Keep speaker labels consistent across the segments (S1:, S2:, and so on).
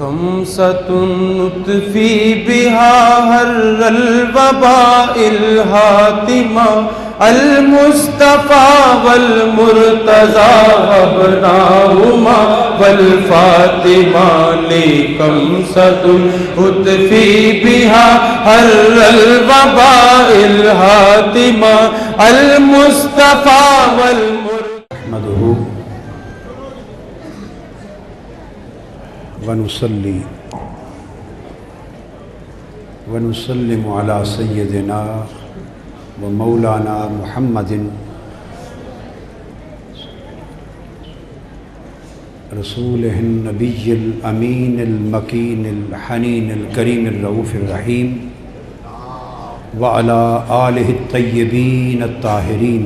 S1: خمسة نطفي بها هر الوباء الهاتمة المصطفى والمرتضى وابناهما والفاطمة لخمسة نطفي بها هر الوباء الهاتمة المصطفى
S2: نحمده ونصلي ونسلم على سيدنا ومولانا محمد رسوله النبي الأمين المكين الحنين الكريم الرؤوف الرحيم وعلى آله الطيبين الطاهرين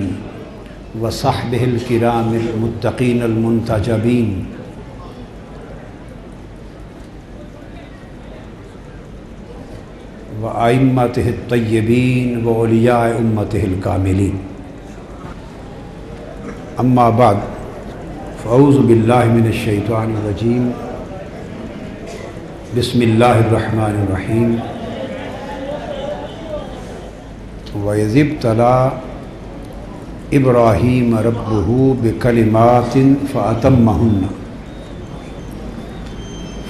S2: وصحبه الكرام المتقين المنتجبين وأئمته الطيبين وأولياء أمته الكاملين أما بعد فأعوذ بالله من الشيطان الرجيم بسم الله الرحمن الرحيم وإذ ابتلى إبراهيم ربه بكلمات فأتمهن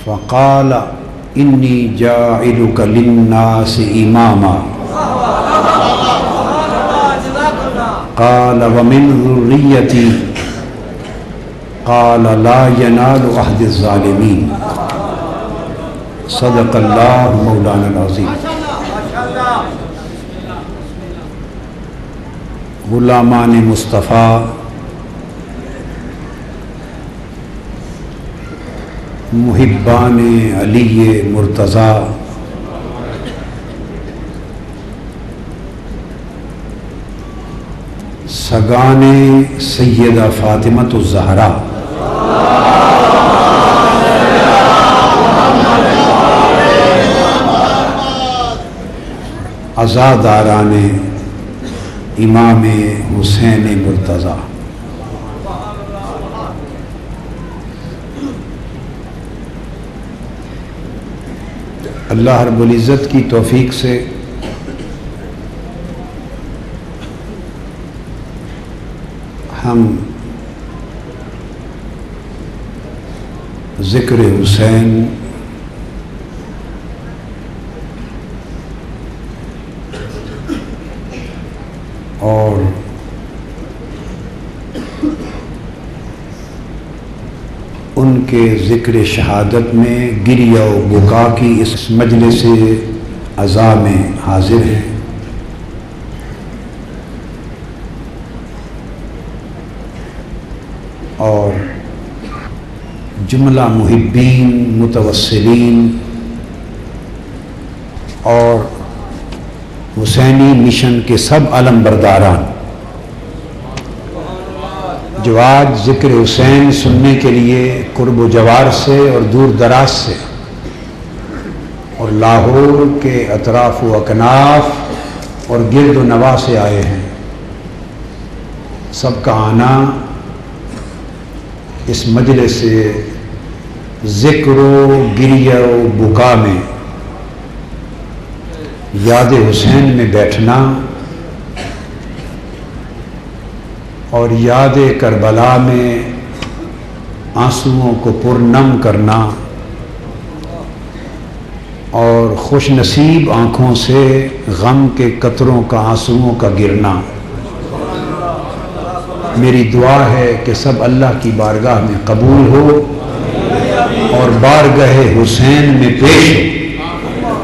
S2: فقال إني جاعلك للناس إماما قال ومن ذريتي قال لا ينال عهد الظالمين صدق الله مولانا العظيم. غلامان مصطفیٰ محبان علی مرتضیٰ سگان سیدہ فاطمۃ الزہرا عزاداران امام حسین مرتضیٰ اللہ رب العزت کی توفیق سے ہم ذکر حسین اور ان کے ذکر شہادت میں گریہ و بکا کی اس مجلس عزا میں حاضر ہیں. اور جملہ محبین متوسلین اور حسینی مشن کے سب علم برداران جو آج ذکر حسین سننے کے لیے قرب و جوار سے اور دور دراز سے اور لاہور کے اطراف و اکناف اور گرد و نواح سے آئے ہیں، سب کا آنا اس مجلس سے ذکر و گریہ و بکا میں یاد حسین میں بیٹھنا اور یاد کربلا میں آنسوؤں کو پرنم کرنا اور خوش نصیب آنکھوں سے غم کے قطروں کا آنسوؤں کا گرنا. میری دعا ہے کہ سب اللہ کی بارگاہ میں قبول ہو اور بارگاہ حسین میں پیش ہو،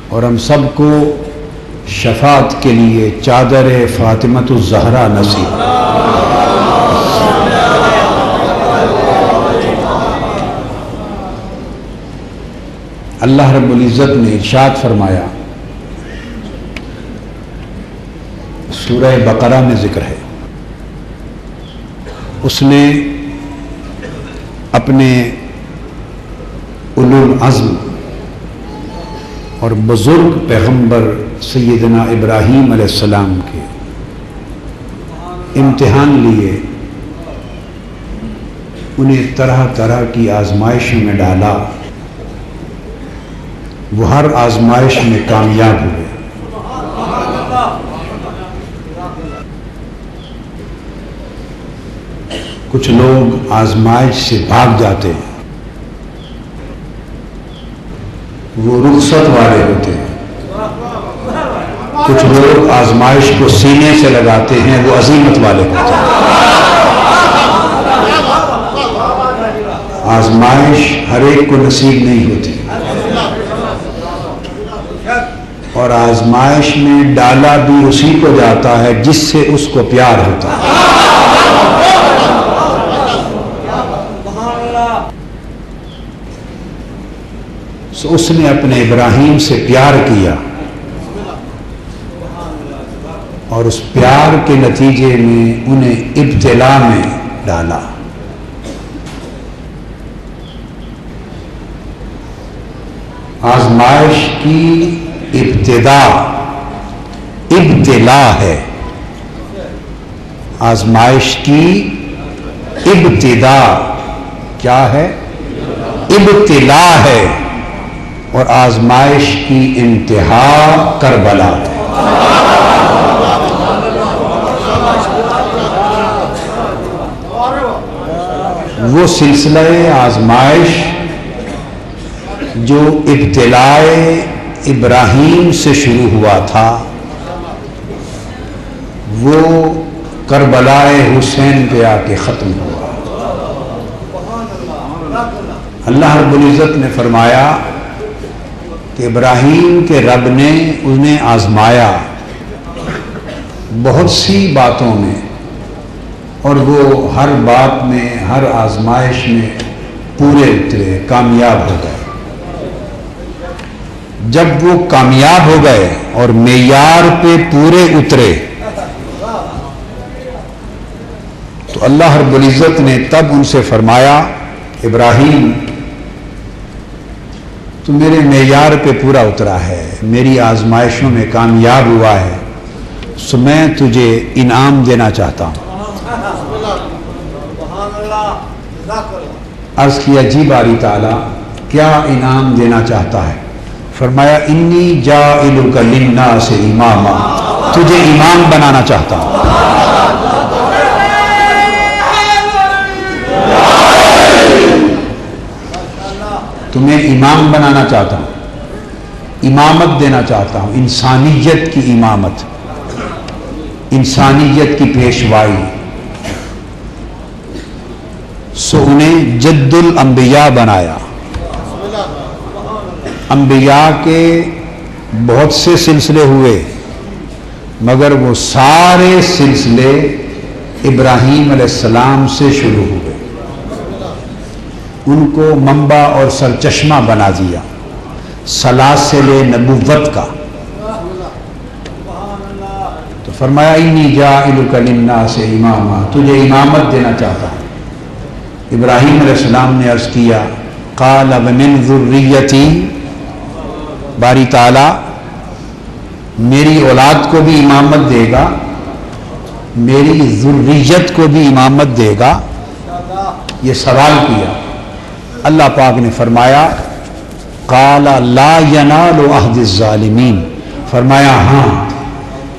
S2: اور ہم سب کو شفاعت کے لیے چادر فاطمۃ الزہرا نصیب. اللہ رب العزت نے ارشاد فرمایا، سورہ بقرہ میں ذکر ہے، اس نے اپنے اولو العزم اور بزرگ پیغمبر سیدنا ابراہیم علیہ السلام کے امتحان لیے انہیں طرح طرح کی آزمائشوں میں ڈالا، وہ ہر آزمائش میں کامیاب ہوئے۔ کچھ لوگ آزمائش سے بھاگ جاتے ہیں، وہ رخصت والے ہوتے ہیں۔ کچھ لوگ آزمائش کو سینے سے لگاتے ہیں، وہ عزیمت والے ہوتے ہیں۔ آزمائش ہر ایک کو نصیب نہیں ہوتی، اور آزمائش میں ڈالا بھی اسی کو جاتا ہے جس سے اس کو پیار ہوتا ہے۔ سو اس نے اپنے ابراہیم سے پیار کیا، اور اس پیار کے نتیجے میں انہیں ابتلا میں ڈالا۔ آزمائش کی ابتدا ابتلا ہے، آزمائش کی ابتدا کیا ہے؟ ابتلا ہے، اور آزمائش کی انتہا کربلا ہے۔ وہ سلسلہ آزمائش جو ابتلائے ابراہیم سے شروع ہوا تھا، وہ کربلائے حسین پہ آ کے ختم ہوا۔ اللہ رب العزت نے فرمایا کہ ابراہیم کے رب نے انہیں آزمایا بہت سی باتوں میں، اور وہ ہر بات میں، ہر آزمائش میں پورے اترے، کامیاب ہو گئے۔ جب وہ کامیاب ہو گئے اور معیار پہ پورے اترے، تو اللہ رب العزت نے تب ان سے فرمایا، ابراہیم تو میرے معیار پہ پورا اترا ہے، میری آزمائشوں میں کامیاب ہوا ہے، سو میں تجھے انعام دینا چاہتا ہوں۔ عرض کیا جی باری تعالیٰ کیا انعام دینا چاہتا ہے؟ فرمایا انی جاعلک للناس اماما، تجھے امام بنانا چاہتا ہوں۔ تمہیں امام بنانا چاہتا ہوں، امامت دینا چاہتا ہوں، انسانیت کی امامت، انسانیت کی پیشوائی۔ سو انہیں جد الانبیاء بنایا۔ انبیاء کے بہت سے سلسلے ہوئے، مگر وہ سارے سلسلے ابراہیم علیہ السلام سے شروع ہوئے۔ ان کو منبع اور سرچشمہ بنا دیا سلاسل نبوت کا۔ تو فرمایا انی جاعلک للناس اماما، تجھے امامت دینا چاہتا ہوں۔ ابراہیم علیہ السلام نے عرض کیا قال ومن ذریتی، باری تعالیٰ میری اولاد کو بھی امامت دے گا، میری ذریت کو بھی امامت دے گا؟ یہ سوال کیا۔ اللہ پاک نے فرمایا قال لا ینال عہد الظالمین، فرمایا ہاں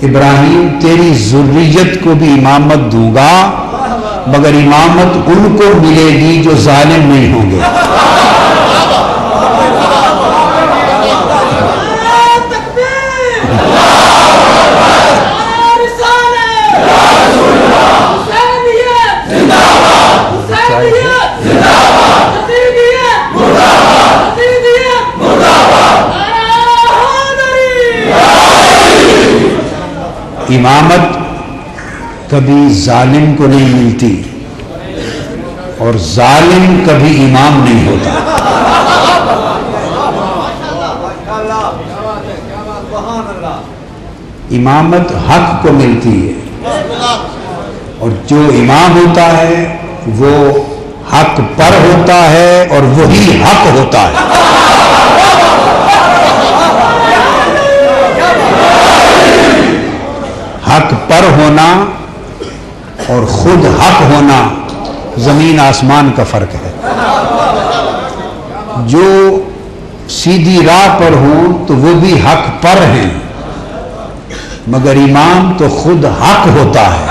S2: ابراہیم تیری ذریت کو بھی امامت دوں گا، مگر امامت ان کو ملے گی جو ظالم نہیں ہوں گے۔ امامت کبھی ظالم کو نہیں ملتی، اور ظالم کبھی امام نہیں ہوتا۔ امامت حق کو ملتی ہے، اور جو امام ہوتا ہے وہ حق پر ہوتا ہے اور وہی حق ہوتا ہے۔ حق پر ہونا اور خود حق ہونا زمین آسمان کا فرق ہے. جو سیدھی راہ پر ہوں تو وہ بھی حق پر ہیں، مگر امام تو خود حق ہوتا ہے.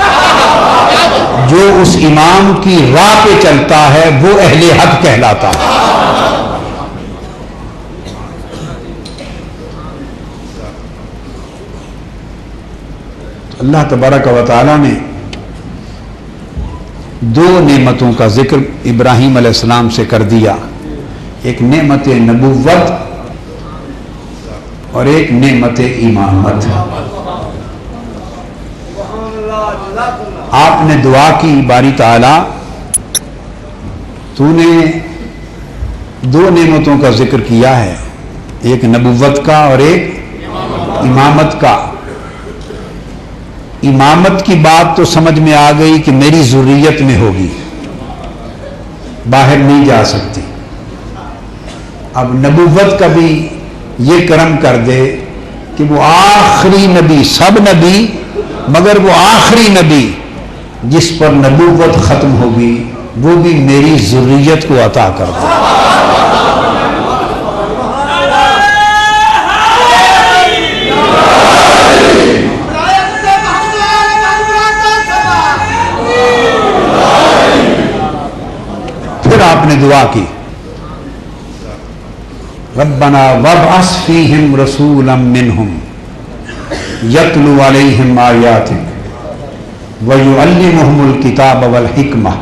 S2: جو اس امام کی راہ پہ چلتا ہے وہ اہل حق کہلاتا ہے. اللہ تبارک و تعالی نے دو نعمتوں کا ذکر ابراہیم علیہ السلام سے کر دیا، ایک نعمت نبوت اور ایک نعمت امامت. آپ نے دعا کی باری تعالی تو نے دو نعمتوں کا ذکر کیا ہے، ایک نبوت کا اور ایک امامت کا. امامت کی بات تو سمجھ میں آ گئی کہ میری ذریت میں ہوگی، باہر نہیں جا سکتی. اب نبوت کا بھی یہ کرم کر دے کہ وہ آخری نبی، سب نبی مگر وہ آخری نبی جس پر نبوت ختم ہوگی وہ بھی میری ذریت کو عطا کر دے. پھر آپ نے دعا کی ربنا وابعث فیہم رسولا منہم یتلو علیہم آیاتک وَيُعَلِّمُهُمُ الْكِتَابَ وَالْحِكْمَةَ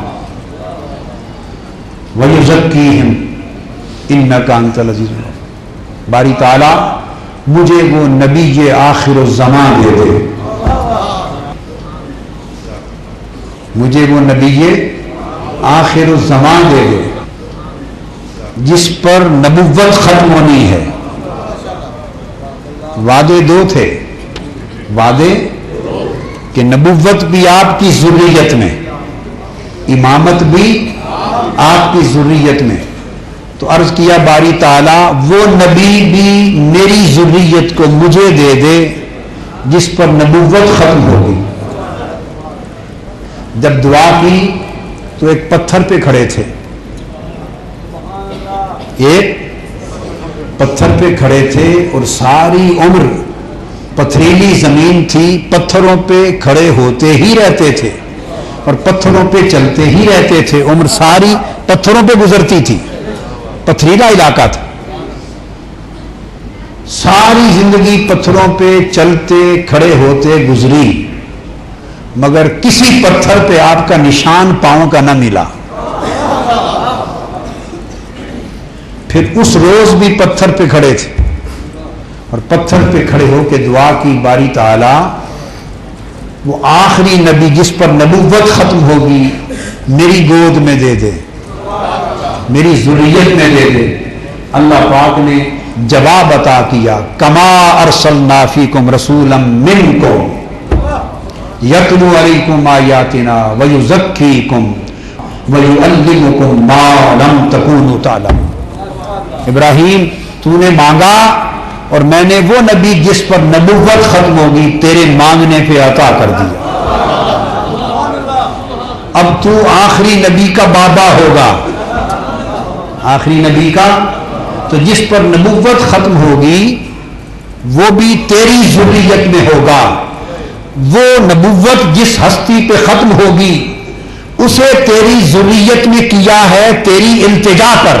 S2: وَيُزَكِّيهِمْ إِنَّكَ أَنْتَ الْعَزِيزُ الْحَكِيمُ. باری تعالیٰ مجھے وہ نبی آخر الزمان دے دے، مجھے وہ نبی آخر الزمان دے دے جس پر نبوت ختم ہونی ہے. وعدے دو تھے، وعدے کہ نبوت بھی آپ کی ذریت میں، امامت بھی آپ کی ذریت میں. تو عرض کیا باری تعالیٰ وہ نبی بھی میری ذریت کو مجھے دے دے جس پر نبوت ختم ہوگی. جب دعا کی تو ایک پتھر پہ کھڑے تھے، ایک پتھر پہ کھڑے تھے اور ساری عمر پتھریلی زمین تھی، پتھروں پہ کھڑے ہوتے ہی رہتے تھے اور پتھروں پہ چلتے ہی رہتے تھے. عمر ساری پتھروں پہ گزرتی تھی، پتھریلا علاقہ تھا. ساری زندگی پتھروں پہ چلتے کھڑے ہوتے گزری، مگر کسی پتھر پہ آپ کا نشان پاؤں کا نہ ملا. پھر اس روز بھی پتھر پہ کھڑے تھے اور پتھر پہ کھڑے ہو کے دعا کی باری تعالیٰ وہ آخری نبی جس پر نبوت ختم ہوگی میری گود میں دے دے، میری ذریت میں دے دے. اللہ پاک نے جواب عطا کیا کما ارسلنا فیکم رسولا منکم یتلو علیکم آیاتنا ویزکیکم ویعلمکم ما لم تکونوا تعلمون. ابراہیم تو نے مانگا اور میں نے وہ نبی جس پر نبوت ختم ہوگی تیرے مانگنے پہ عطا کر دیا. اب تو آخری نبی کا بابا ہوگا، آخری نبی کا، تو جس پر نبوت ختم ہوگی وہ بھی تیری ذریت میں ہوگا. وہ نبوت جس ہستی پہ ختم ہوگی اسے تیری ذریت میں کیا ہے تیری التجا پر،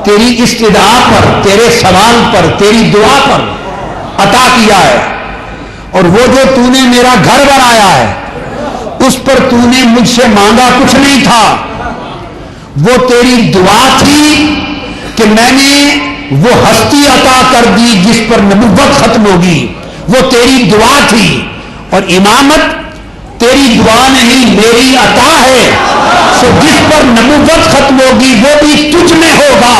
S2: تیری استدعا پر، تیرے سوال پر، تیری دعا پر عطا کیا ہے. اور وہ جو تو نے میرا گھر بنایا ہے اس پر تو نے مجھ سے مانگا کچھ نہیں تھا، وہ تیری دعا تھی کہ میں نے وہ ہستی عطا کر دی جس پر نبوت ختم ہوگی، وہ تیری دعا تھی. اور امامت تیری دعا نہیں میری عطا ہے. سو جس پر نبوت ختم ہوگی وہ بھی تجھ میں ہوگا،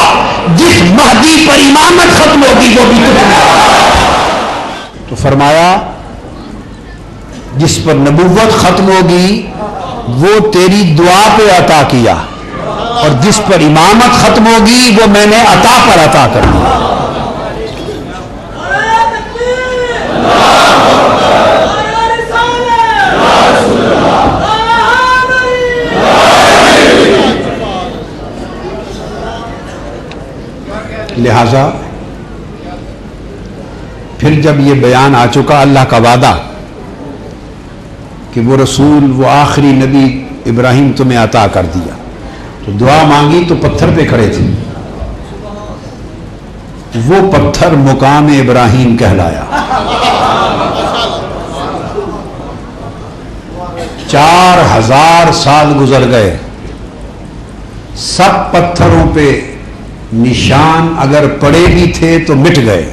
S2: جس مہدی پر امامت ختم ہوگی وہ بھی تجھ میں ہوگا. تو فرمایا جس پر نبوت ختم ہوگی وہ تیری دعا پہ عطا کیا اور جس پر امامت ختم ہوگی وہ میں نے عطا پر عطا کر دیا. لہذا پھر جب یہ بیان آ چکا اللہ کا وعدہ کہ وہ رسول وہ آخری نبی ابراہیم تمہیں عطا کر دیا، تو دعا مانگی تو پتھر پہ کھڑے تھے، وہ پتھر مقام ابراہیم کہلایا۔ 4000 سال گزر گئے، سب پتھروں پہ نشان اگر پڑے بھی تھے تو مٹ گئے،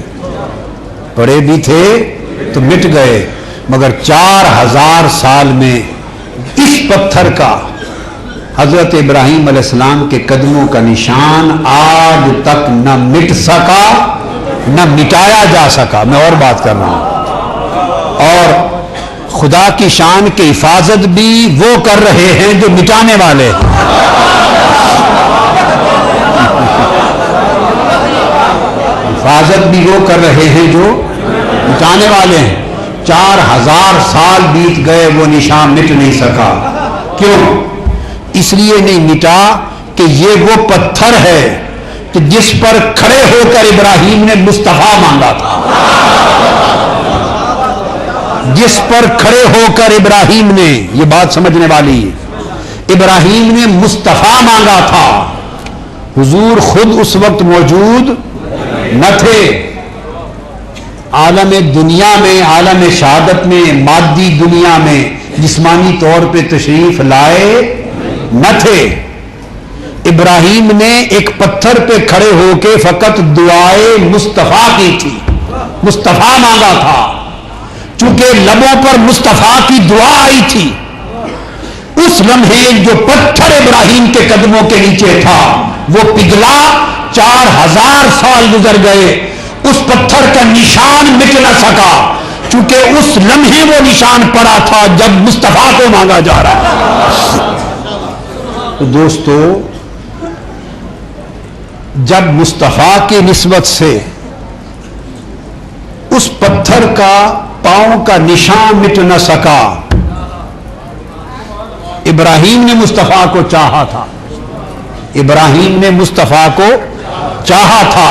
S2: پڑے بھی تھے تو مٹ گئے، مگر 4000 سال میں اس پتھر کا حضرت ابراہیم علیہ السلام کے قدموں کا نشان آج تک نہ مٹ سکا نہ مٹایا جا سکا۔ میں اور بات کر رہا ہوں، اور خدا کی شان کی حفاظت بھی وہ کر رہے ہیں جو مٹانے والے ہیں۔ حفاظت بھی وہ کر رہے ہیں جو مٹانے والے ہیں۔ 4000 سال بیت گئے، وہ نشان مٹ نہیں سکا۔ کیوں؟ اس لیے نہیں مٹا کہ یہ وہ پتھر ہے کہ جس پر کھڑے ہو کر ابراہیم نے مصطفیٰ مانگا تھا، جس پر کھڑے ہو کر ابراہیم نے، یہ بات سمجھنے والی ہے، ابراہیم نے مصطفیٰ مانگا تھا۔ حضور خود اس وقت موجود نہ تھے، عالم دنیا میں، عالم شہادت میں، مادی دنیا میں جسمانی طور پہ تشریف لائے نہ تھے۔ ابراہیم نے ایک پتھر پہ کھڑے ہو کے فقط دعائے مصطفیٰ کی تھی، مصطفیٰ مانگا تھا، چونکہ لبوں پر مصطفیٰ کی دعا آئی تھی۔ اس لمحے جو پتھر ابراہیم کے قدموں کے نیچے تھا وہ پگھلا، 4000 سال گزر گئے، اس پتھر کا نشان مٹ نہ سکا، چونکہ اس لمحے وہ نشان پڑا تھا جب مصطفیٰ کو مانگا جا رہا ہے۔ تو دوستو، جب مصطفیٰ کی نسبت سے اس پتھر کا پاؤں کا نشان مٹ نہ سکا، ابراہیم نے مصطفیٰ کو چاہا تھا، ابراہیم نے مصطفیٰ کو چاہا تھا،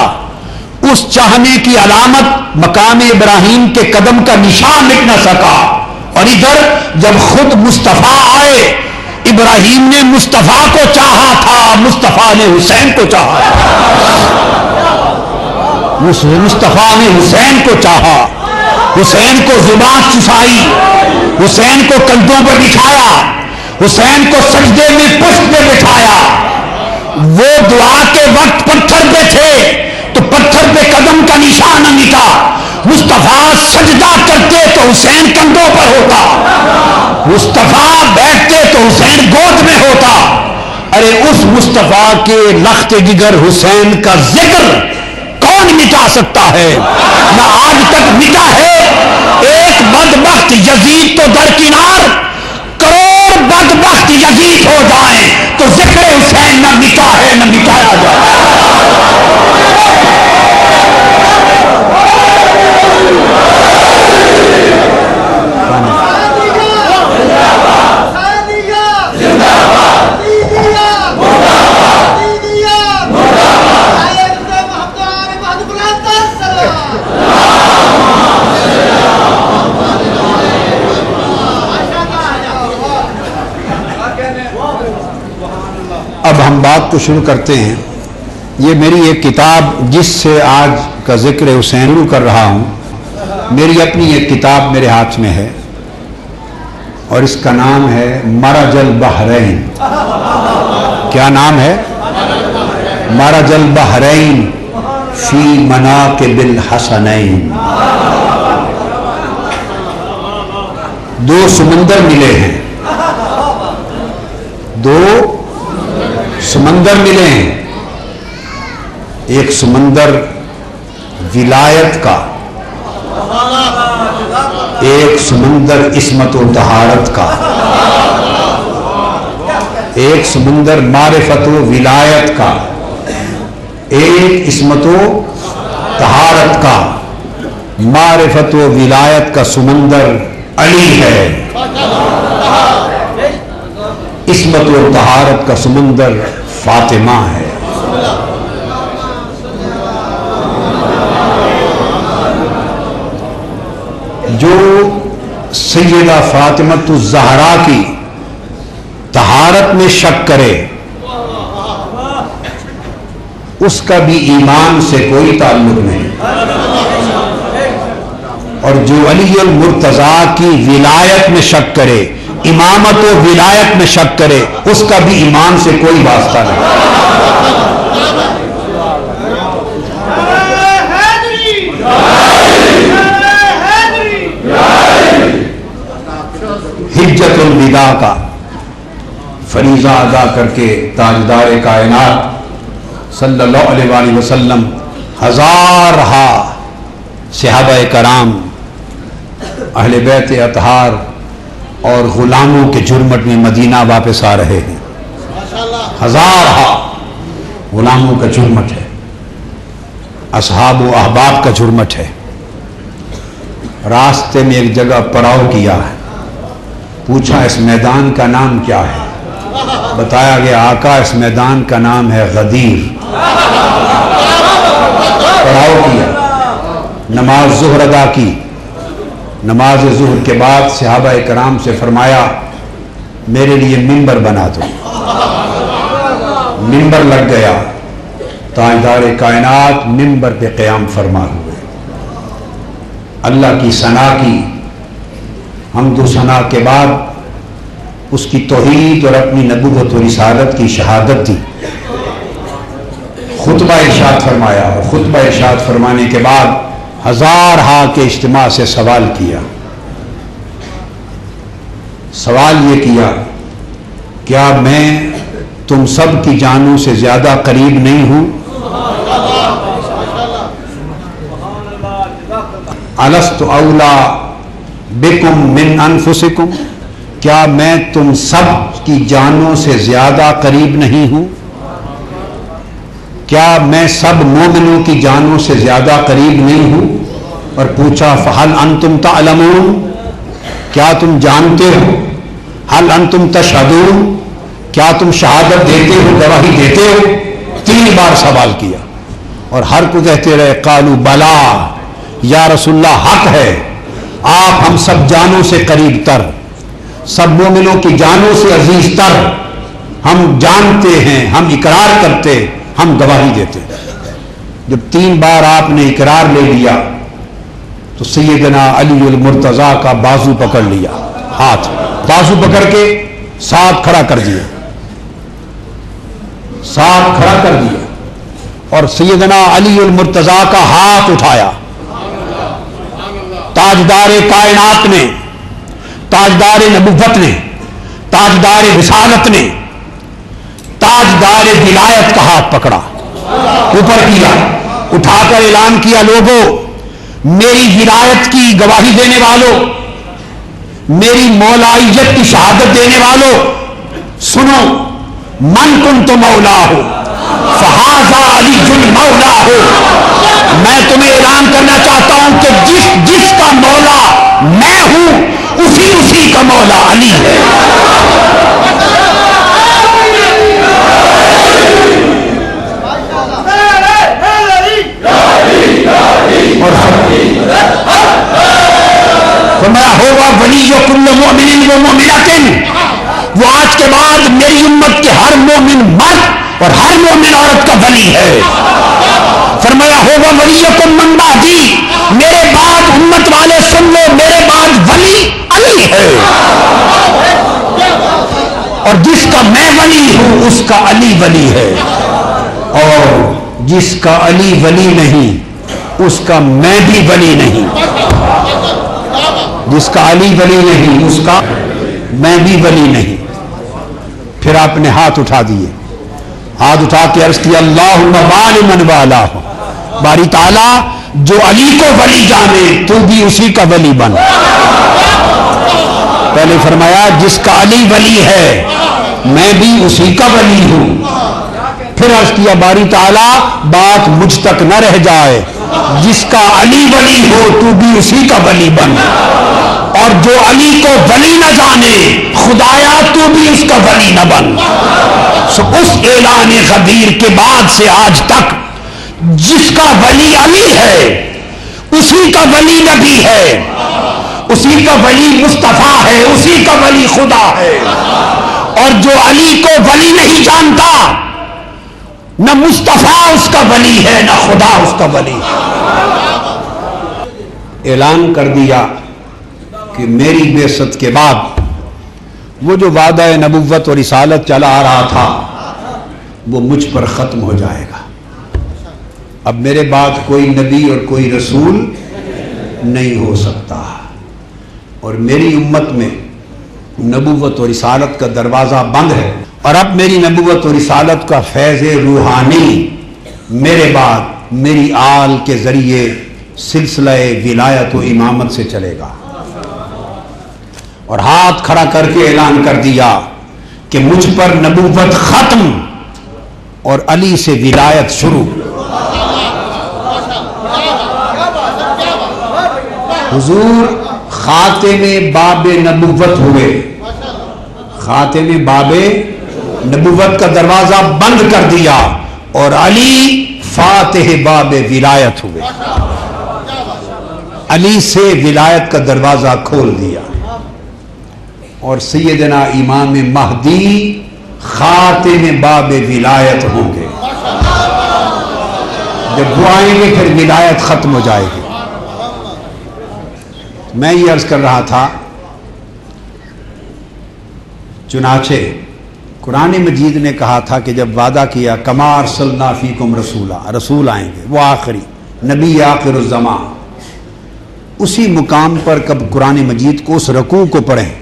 S2: اس چاہنے کی علامت مقام ابراہیم کے قدم کا نشان مٹ نہ سکا۔ اور ادھر جب خود مصطفیٰ آئے، ابراہیم نے مصطفیٰ کو چاہا تھا، مصطفیٰ نے حسین کو چاہا، مصطفیٰ نے حسین کو چاہا، حسین کو زبان چسائی، حسین کو کندھوں پر بٹھایا، حسین کو سجدے میں پشت پہ بٹھایا۔ وہ دعا کے وقت پتھر پہ تھے تو پتھر پہ قدم کا نشان نہ مٹا، مصطفیٰ سجدہ کرتے تو حسین کندھوں پر ہوتا، مصطفیٰ بیٹھتے تو حسین گود میں ہوتا۔ ارے اس مصطفیٰ کے لخت جگر حسین کا ذکر کون مٹا سکتا ہے؟ نہ آج تک مٹا ہے۔ ایک بدبخت یزید تو درکنار، کروڑ بدبخت یزید ہو جائیں تو ذکر حسین نہ مٹا ہے نہ مٹایا جائے۔ اب ہم بات کو شروع کرتے ہیں۔ یہ میری ایک کتاب جس سے آج کا ذکر حسین شروع کر رہا ہوں، میری اپنی ایک کتاب میرے ہاتھ میں ہے اور اس کا نام ہے مرج البحرین۔ کیا نام ہے؟ مرج البحرین فی مناقب الحسنین۔ دو سمندر ملے ہیں، دو سمندر ملے ہیں، ایک سمندر ولایت کا، ایک سمندر عصمت و طہارت کا، ایک سمندر معرفت و ولایت کا، ایک عصمت و طہارت کا۔ معرفت و ولایت کا سمندر علی ہے، عصمت و طہارت کا سمندر فاطمہ ہے۔ جو سیدہ فاطمۃ الزہرا کی طہارت میں شک کرے اس کا بھی ایمان سے کوئی تعلق نہیں، اور جو علی المرتضیٰ کی ولایت میں شک کرے، امامت و ولایت میں شک کرے، اس کا بھی ایمان سے کوئی واسطہ نہیں۔ حجت الوداع کا فریضہ ادا کر کے تاجدار کائنات صلی اللہ علیہ وآلہ وسلم ہزارہا صحابہ کرام، اہل بیت اطہار اور غلاموں کے جرمٹ میں مدینہ واپس آ رہے ہیں۔ ہزارہا غلاموں کا جرمٹ ہے، اصحاب و احباب کا جرمٹ ہے۔ راستے میں ایک جگہ پڑاؤ کیا ہے، پوچھا اس میدان کا نام کیا ہے؟ بتایا گیا آقا اس میدان کا نام ہے غدیر۔ پڑاؤ کیا، نماز ظہر ادا کی، نماز ظہر کے بعد صحابہ کرام سے فرمایا میرے لیے منبر بنا دو۔ منبر لگ گیا، تاجدار کائنات منبر پہ قیام فرما ہوئے، اللہ کی ثنا کی، حمد و ثنا کے بعد اس کی توحید اور اپنی نبوت و رسالت کی شہادت دی، خطبہ ارشاد فرمایا، اور خطبہ ارشاد فرمانے کے بعد ہزارہا کے اجتماع سے سوال کیا۔ سوال یہ کیا، کیا میں تم سب کی جانوں سے زیادہ قریب نہیں ہوں؟ الست اولا بکم من انفسکم، کیا میں تم سب کی جانوں سے زیادہ قریب نہیں ہوں؟ کیا میں سب مومنوں کی جانوں سے زیادہ قریب نہیں ہوں؟ اور پوچھا فہل انتم تعلمون، کیا تم جانتے ہو؟ ہل انتم تشہدون، کیا تم شہادت دیتے ہو، گواہی دیتے ہو؟ 3 بار سوال کیا، اور ہر کو کہتے رہے قالوا بلا یا رسول اللہ، حق ہے، آپ ہم سب جانوں سے قریب تر، سب مومنوں کی جانوں سے عزیز تر، ہم جانتے ہیں، ہم اقرار کرتے، ہم گواہی دیتے۔ جب 3 بار آپ نے اقرار لے لیا تو سیدنا علی المرتضیٰ کا بازو پکڑ لیا، ہاتھ بازو پکڑ کے ساتھ کھڑا کر دیا، ساتھ کھڑا کر دیا، اور سیدنا علی المرتضیٰ کا ہاتھ اٹھایا۔ تاجدار کائنات نے، تاجدار نبوت نے، تاجدار رسالت نے تاجدار ولایت کا ہاتھ پکڑا، اوپر کیا، اٹھا کر اعلان کیا لوگوں، میری ولایت کی گواہی دینے والوں، میری مولائیت کی شہادت دینے والوں، سنو، من کنت مولا ہو فہذا علی المولا ہو، میں تمہیں اعلان کرنا چاہتا ہوں کہ جس کا مولا میں ہوں اسی کا مولا علی ہے۔ اور فرمایا ہوگا ولی کل مؤمن و مؤمنۃ، وہ آج کے بعد میری امت کے ہر مومن مرد اور ہر مومن عورت کا ولی ہے۔ فرمایا ہوگا ولیکم من بعدی، میرے بعد امت والے سن لو، میرے بعد ولی علی ہے، اور جس کا میں ولی ہوں اس کا علی ولی ہے، اور جس کا علی ولی نہیں اس کا میں بھی ولی نہیں، جس کا علی ولی نہیں اس کا میں بھی ولی نہیں۔ پھر آپ نے ہاتھ اٹھا دیے، ہاتھ اٹھا کے عرض کیا اللہم والی من والا، باری تعالیٰ جو علی کو ولی جانے تو بھی اسی کا ولی بن۔ پہلے فرمایا جس کا علی ولی ہے میں بھی اسی کا ولی ہوں، پھر عرض کیا باری تعالیٰ بات مجھ تک نہ رہ جائے، جس کا علی ولی ہو تو بھی اسی کا ولی بن، اور جو علی کو ولی نہ جانے خدایا تو بھی اس کا ولی نہ بن۔ اس اعلان غدیر کے بعد سے آج تک جس کا ولی علی ہے اسی کا ولی نبی ہے، اسی کا ولی مصطفیٰ ہے، اسی کا ولی خدا ہے۔ اور جو علی کو ولی نہیں جانتا، نہ مصطفیٰ اس کا ولی ہے، نہ خدا اس کا ولی ہے۔ اعلان کر دیا کہ میری بعثت کے بعد وہ جو وعدہ نبوت اور رسالت چلا آ رہا تھا وہ مجھ پر ختم ہو جائے گا۔ اب میرے بعد کوئی نبی اور کوئی رسول نہیں ہو سکتا، اور میری امت میں نبوت اور رسالت کا دروازہ بند ہے، اور اب میری نبوت اور رسالت کا فیض روحانی میرے بعد میری آل کے ذریعے سلسلہ ولایت و امامت سے چلے گا۔ اور ہاتھ کھڑا کر کے اعلان کر دیا کہ مجھ پر نبوت ختم اور علی سے ولایت شروع۔ حضور خاتم باب نبوت ہوئے، خاتم باب نبوت کا دروازہ بند کر دیا، اور علی فاتح باب ولایت ہوئے، علی سے ولایت کا دروازہ کھول دیا، اور سیدنا امام مہدی خاتم باب ولایت ہوں گے۔ جب وہ آئیں گے پھر ولایت ختم ہو جائے گی۔ میں یہ عرض کر رہا تھا، چنانچہ قرآن مجید نے کہا تھا کہ جب وعدہ کیا کما ارسلنا فیکم رسولا، رسول آئیں گے، وہ آخری نبی آخر الزمان، اسی مقام پر کب قرآن مجید کو اس رکوع کو پڑھیں،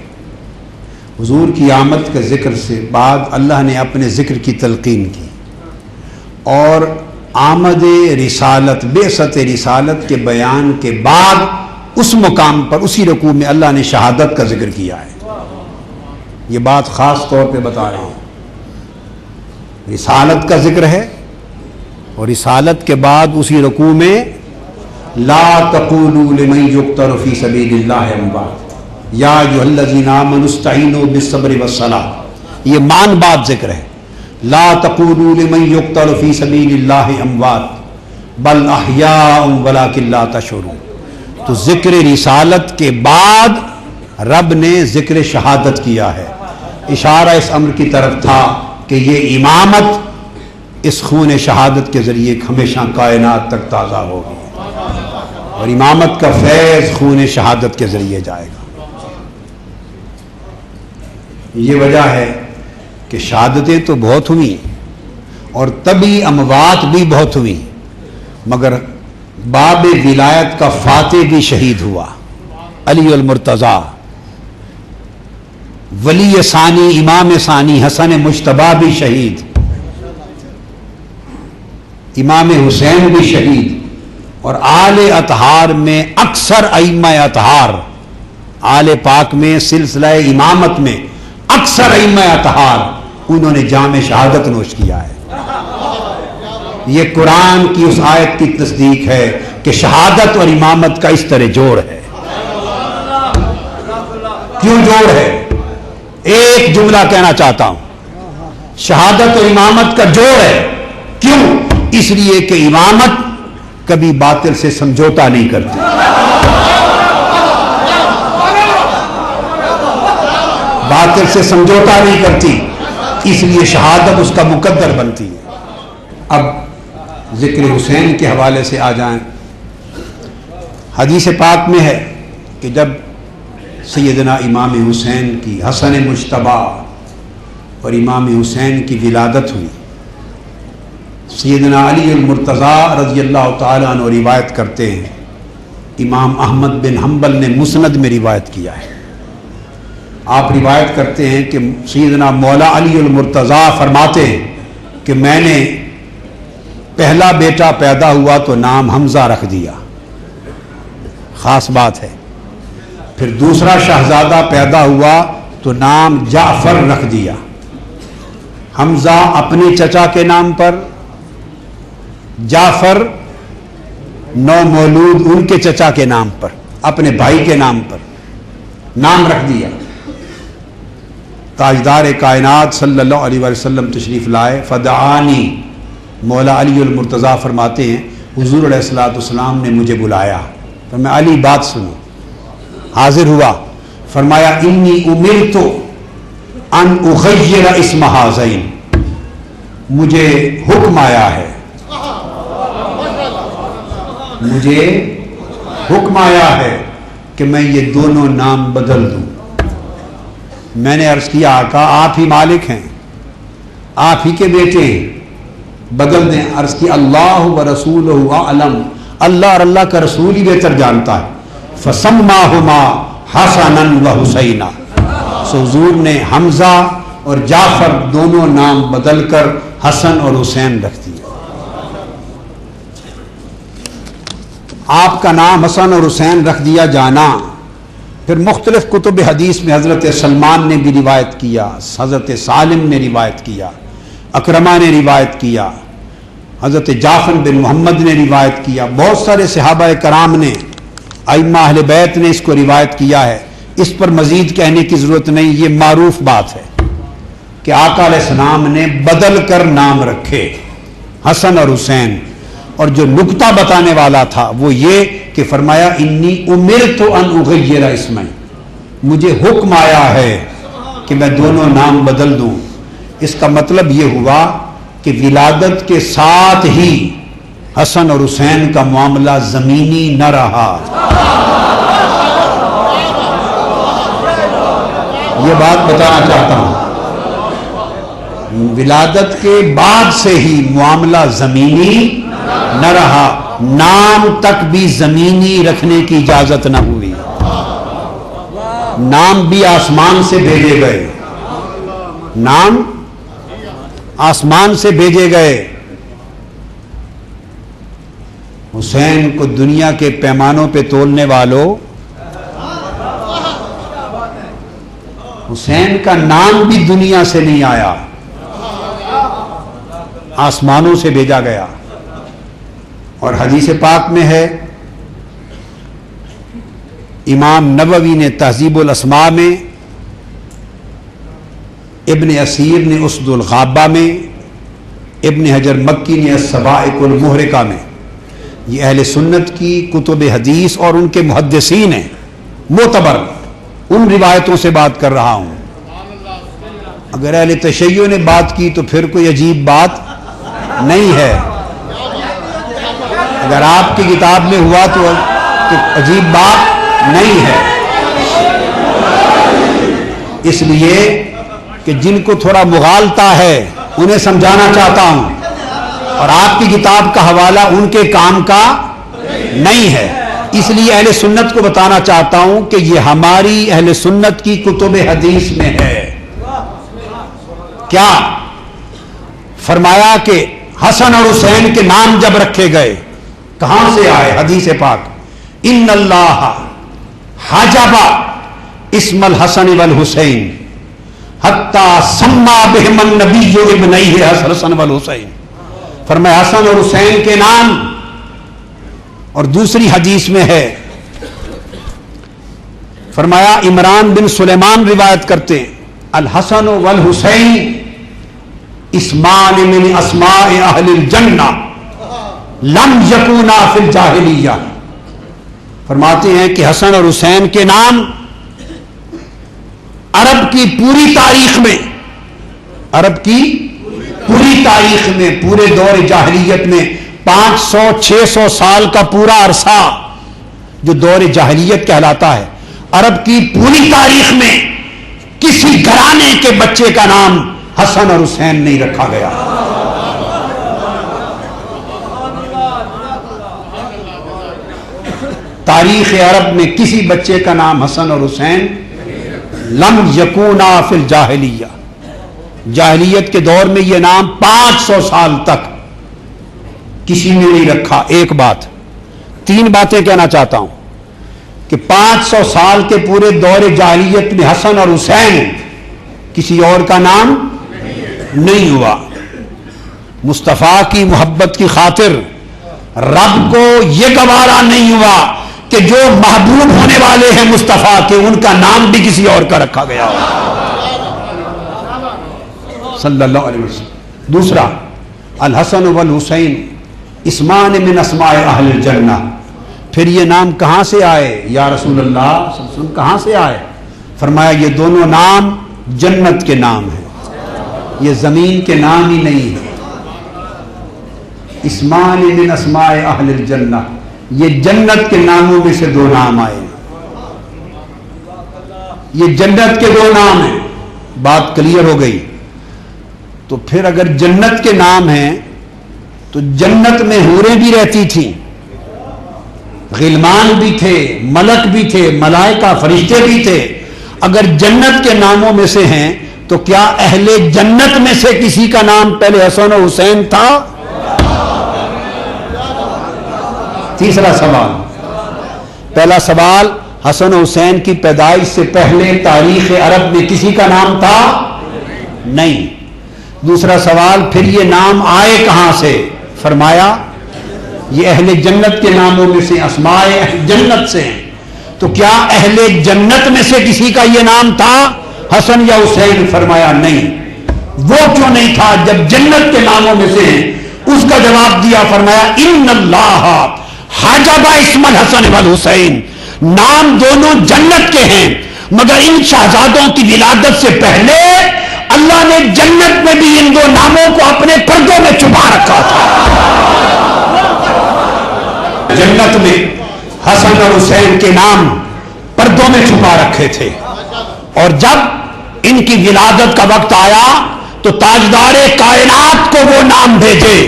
S2: حضور کی آمد کے ذکر سے بعد اللہ نے اپنے ذکر کی تلقین کی، اور آمد رسالت، بعثت رسالت کے بیان کے بعد اس مقام پر اسی رکوع میں اللہ نے شہادت کا ذکر کیا ہے۔ یہ بات خاص طور پہ بتا رہا ہوں، رسالت کا ذکر ہے، اور رسالت کے بعد اسی رکوع میں لا تقولوا لمن يقتل في سبيل الله اموات یا ایھا الذین آمنوا استعینوا بالصبر والصلاۃ، یہ مان بات ذکر ہے۔ لا تقولوا لمن يقتل في سبيل الله اموات بل احیاء ولکن لا تشعرون۔ تو ذکر رسالت کے بعد رب نے ذکر شہادت کیا ہے، اشارہ اس امر کی طرف تھا کہ یہ امامت اس خون شہادت کے ذریعے ہمیشہ کائنات تک تازہ ہوگی، اور امامت کا فیض خون شہادت کے ذریعے جائے گا۔ یہ وجہ ہے کہ شہادتیں تو بہت ہوئیں اور طبی اموات بھی بہت ہوئیں، مگر باب ولایت کا فاتح بھی شہید ہوا، علی المرتضیٰ، ولی ثانی، امام ثانی حسن مجتبیٰ بھی شہید، امام حسین بھی شہید، اور آل اطہار میں اکثر ائمہ اطہار، آل پاک میں سلسلہ امامت میں اکثر ائمہ اطہار انہوں نے جام شہادت نوش کیا ہے۔ یہ قرآن کی اس آیت کی تصدیق ہے کہ شہادت اور امامت کا اس طرح جوڑ ہے۔ کیوں جوڑ ہے؟ ایک جملہ کہنا چاہتا ہوں، شہادت اور امامت کا جوڑ ہے۔ کیوں؟ اس لیے کہ امامت کبھی باطل سے سمجھوتا نہیں کرتی، باطل سے سمجھوتا نہیں کرتی، اس لیے شہادت اس کا مقدر بنتی ہے۔ اب ذکر حسین کے حوالے سے آ جائیں، حدیث پاک میں ہے کہ جب سیدنا امام حسین کی، حسن مجتبیٰ اور امام حسین کی ولادت ہوئی، سیدنا علی المرتضیٰ رضی اللہ تعالیٰ عنہ روایت کرتے ہیں، امام احمد بن حنبل نے مسند میں روایت کیا ہے، آپ روایت کرتے ہیں کہ سیدنا مولا علی المرتضیٰ فرماتے ہیں کہ میں نے پہلا بیٹا پیدا ہوا تو نام حمزہ رکھ دیا، خاص بات ہے، پھر دوسرا شہزادہ پیدا ہوا تو نام جعفر رکھ دیا، حمزہ اپنے چچا کے نام پر، جعفر نو مولود ان کے چچا کے نام پر، اپنے بھائی کے نام پر نام رکھ دیا۔ تاجدار کائنات صلی اللہ علیہ وسلم تشریف لائے، فدعانی، مولا علی المرتضیٰ فرماتے ہیں حضور علیہ الصلوۃ والسلام نے مجھے بلایا، تو میں علی بات سنو، حاضر ہوا، فرمایا انی امرت ان اغیر اسم ہذین، مجھے حکم آیا ہے، مجھے حکم آیا ہے کہ میں یہ دونوں نام بدل دوں۔ میں نے عرض کیا آقا آپ ہی مالک ہیں، آپ ہی کے بیٹے ہیں، بدل دیں۔ عرض کی اللہ و رسولہ اعلم، اللہ اور اللہ کا رسول ہی بہتر جانتا ہے۔ فسماہما حسنا و حسینا، سو حضور نے حمزہ اور جعفر دونوں نام بدل کر حسن اور حسین رکھ دیا۔ آپ کا نام حسن اور حسین رکھ دیا جانا، پھر مختلف کتب حدیث میں حضرت سلمان نے بھی روایت کیا، حضرت سالم نے روایت کیا، اکرمہ نے روایت کیا، حضرت جعفر بن محمد نے روایت کیا، بہت سارے صحابہ کرام نے، ائمہ اہل بیت نے اس کو روایت کیا ہے۔ اس پر مزید کہنے کی ضرورت نہیں، یہ معروف بات ہے کہ آقا علیہ السلام نے بدل کر نام رکھے حسن اور حسین۔ اور جو نکتہ بتانے والا تھا وہ یہ کہ فرمایا انی امرت ان اغیر اسمین، مجھے حکم آیا ہے کہ میں دونوں نام بدل دوں۔ اس کا مطلب یہ ہوا کہ ولادت کے ساتھ ہی حسن اور حسین کا معاملہ زمینی نہ رہا، یہ بات بتانا چاہتا ہوں۔ ولادت کے بعد سے ہی معاملہ زمینی نہ رہا، نام تک بھی زمینی رکھنے کی اجازت نہ ہوئی، نام بھی آسمان سے بھیجے گئے، نام آسمان سے بھیجے گئے۔ حسین کو دنیا کے پیمانوں پہ تولنے والوں، حسین کا نام بھی دنیا سے نہیں آیا، آسمانوں سے بھیجا گیا۔ اور حدیث پاک میں ہے، امام نووی نے تہذیب الاسماء میں، ابن اسیر نے اسد الغابہ میں، ابن حجر مکی نے السوائق المحرقہ میں، یہ اہل سنت کی کتب حدیث اور ان کے محدثین ہیں معتبر، ان روایتوں سے بات کر رہا ہوں۔ اگر اہل تشیع نے بات کی تو پھر کوئی عجیب بات نہیں ہے، اگر آپ کی کتاب میں ہوا تو عجیب بات نہیں ہے۔ اس لیے کہ جن کو تھوڑا مغالطہ ہے انہیں سمجھانا چاہتا ہوں، اور آپ کی کتاب کا حوالہ ان کے کام کا نہیں ہے، اس لیے اہل سنت کو بتانا چاہتا ہوں کہ یہ ہماری اہل سنت کی کتب حدیث میں ہے۔ کیا فرمایا کہ حسن اور حسین کے نام جب رکھے گئے، کہاں سے آئے؟ حدیث پاک، ان اللہ حجب اسم الحسن والحسین حتی سما بہم النبی ابنیہ حسن والحسین، فرمایا حسن اور حسین کے نام۔ اور دوسری حدیث میں ہے، فرمایا عمران بن سلیمان روایت کرتے ہیں، الحسن والحسین اسمان من اسماء اہل الجنہ لم یکونا فی الجاہلیہ، فرماتے ہیں کہ حسن اور حسین کے نام عرب کی پوری تاریخ میں، عرب کی پوری تاریخ میں، پورے دور جاہلیت میں 500-600 سال کا پورا عرصہ جو دور جاہلیت کہلاتا ہے، عرب کی پوری تاریخ میں کسی گھرانے کے بچے کا نام حسن اور حسین نہیں رکھا گیا۔ تاریخ عرب میں کسی بچے کا نام حسن اور حسین لم یکونا فی الجاہلیہ، جاہلیت کے دور میں یہ نام 500 سال تک کسی نے نہیں رکھا۔ ایک بات، 3 باتیں کہنا چاہتا ہوں کہ 500 سال کے پورے دور جاہلیت میں حسن اور حسین کسی اور کا نام نہیں ہوا۔ مصطفیٰ کی محبت کی خاطر رب کو یہ گوارا نہیں ہوا کہ جو محبوب ہونے والے ہیں مصطفیٰ کے، ان کا نام بھی کسی اور کا رکھا گیا ہو، صلی اللہ علیہ وسلم۔ دوسرا، الحسن والحسین اسمان من اسماء اہل الجنہ، پھر یہ نام کہاں سے آئے یا رسول اللہ صلی اللہ علیہ وسلم، کہاں سے آئے؟ فرمایا یہ دونوں نام جنت کے نام ہیں، یہ زمین کے نام ہی نہیں ہے۔ اسمان من اسماء اہل الجنہ، یہ جنت کے ناموں میں سے دو نام آئے، یہ جنت کے دو نام ہیں۔ بات کلیئر ہو گئی؟ تو پھر اگر جنت کے نام ہیں تو جنت میں حوریں بھی رہتی تھیں، غلمان بھی تھے، ملک بھی تھے، ملائکہ فرشتے بھی تھے۔ اگر جنت کے ناموں میں سے ہیں تو کیا اہل جنت میں سے کسی کا نام پہلے حسن و حسین تھا؟ تیسرا سوال، پہلا سوال، حسن و حسین کی پیدائش سے پہلے تاریخ عرب میں کسی کا نام تھا؟ نہیں۔ دوسرا سوال، پھر یہ نام آئے کہاں سے؟ فرمایا یہ اہل جنت کے ناموں میں سے، اسماء اہل جنت سے ہیں۔ تو کیا اہل جنت میں سے کسی کا یہ نام تھا حسن یا حسین؟ فرمایا نہیں۔ وہ کیوں نہیں تھا جب جنت کے ناموں میں سے ہیں؟ اس کا جواب دیا، فرمایا ان اللہ حجب اسم الحسن والحسین، نام دونوں جنت کے ہیں مگر ان شہزادوں کی ولادت سے پہلے اللہ نے جنت میں بھی ان دو ناموں کو اپنے پردوں میں چھپا رکھا تھا۔ جنت میں حسن اور حسین کے نام پردوں میں چھپا رکھے تھے، اور جب ان کی ولادت کا وقت آیا تو تاجدار کائنات کو وہ نام بھیجے،